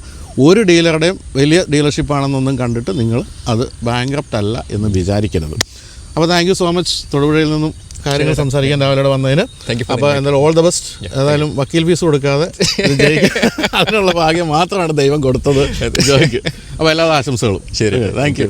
ഒരു ഡീലറുടെയും വലിയ ഡീലർഷിപ്പാണെന്നൊന്നും കണ്ടിട്ട് നിങ്ങൾ അത് ബാങ്ക്രപ്റ്റ് അല്ല എന്ന് വിചാരിക്കരുത്. അപ്പോൾ താങ്ക് യു സോ മച്ച് തൊടുപുഴയിൽ നിന്നും കാര്യങ്ങൾ സംസാരിക്കാൻ രാവിലെ വന്നതിന്. അപ്പോൾ എന്തായാലും ഓൾ ദ ബെസ്റ്റ്. ഏതായാലും വക്കീൽ ഫീസ് കൊടുക്കാതെ അതിനുള്ള ഭാഗ്യം മാത്രമാണ് ദൈവം കൊടുത്തത് ജോയ്ക്ക്. അപ്പോൾ എല്ലാ ആശംസകളും. ശരി, താങ്ക് യു.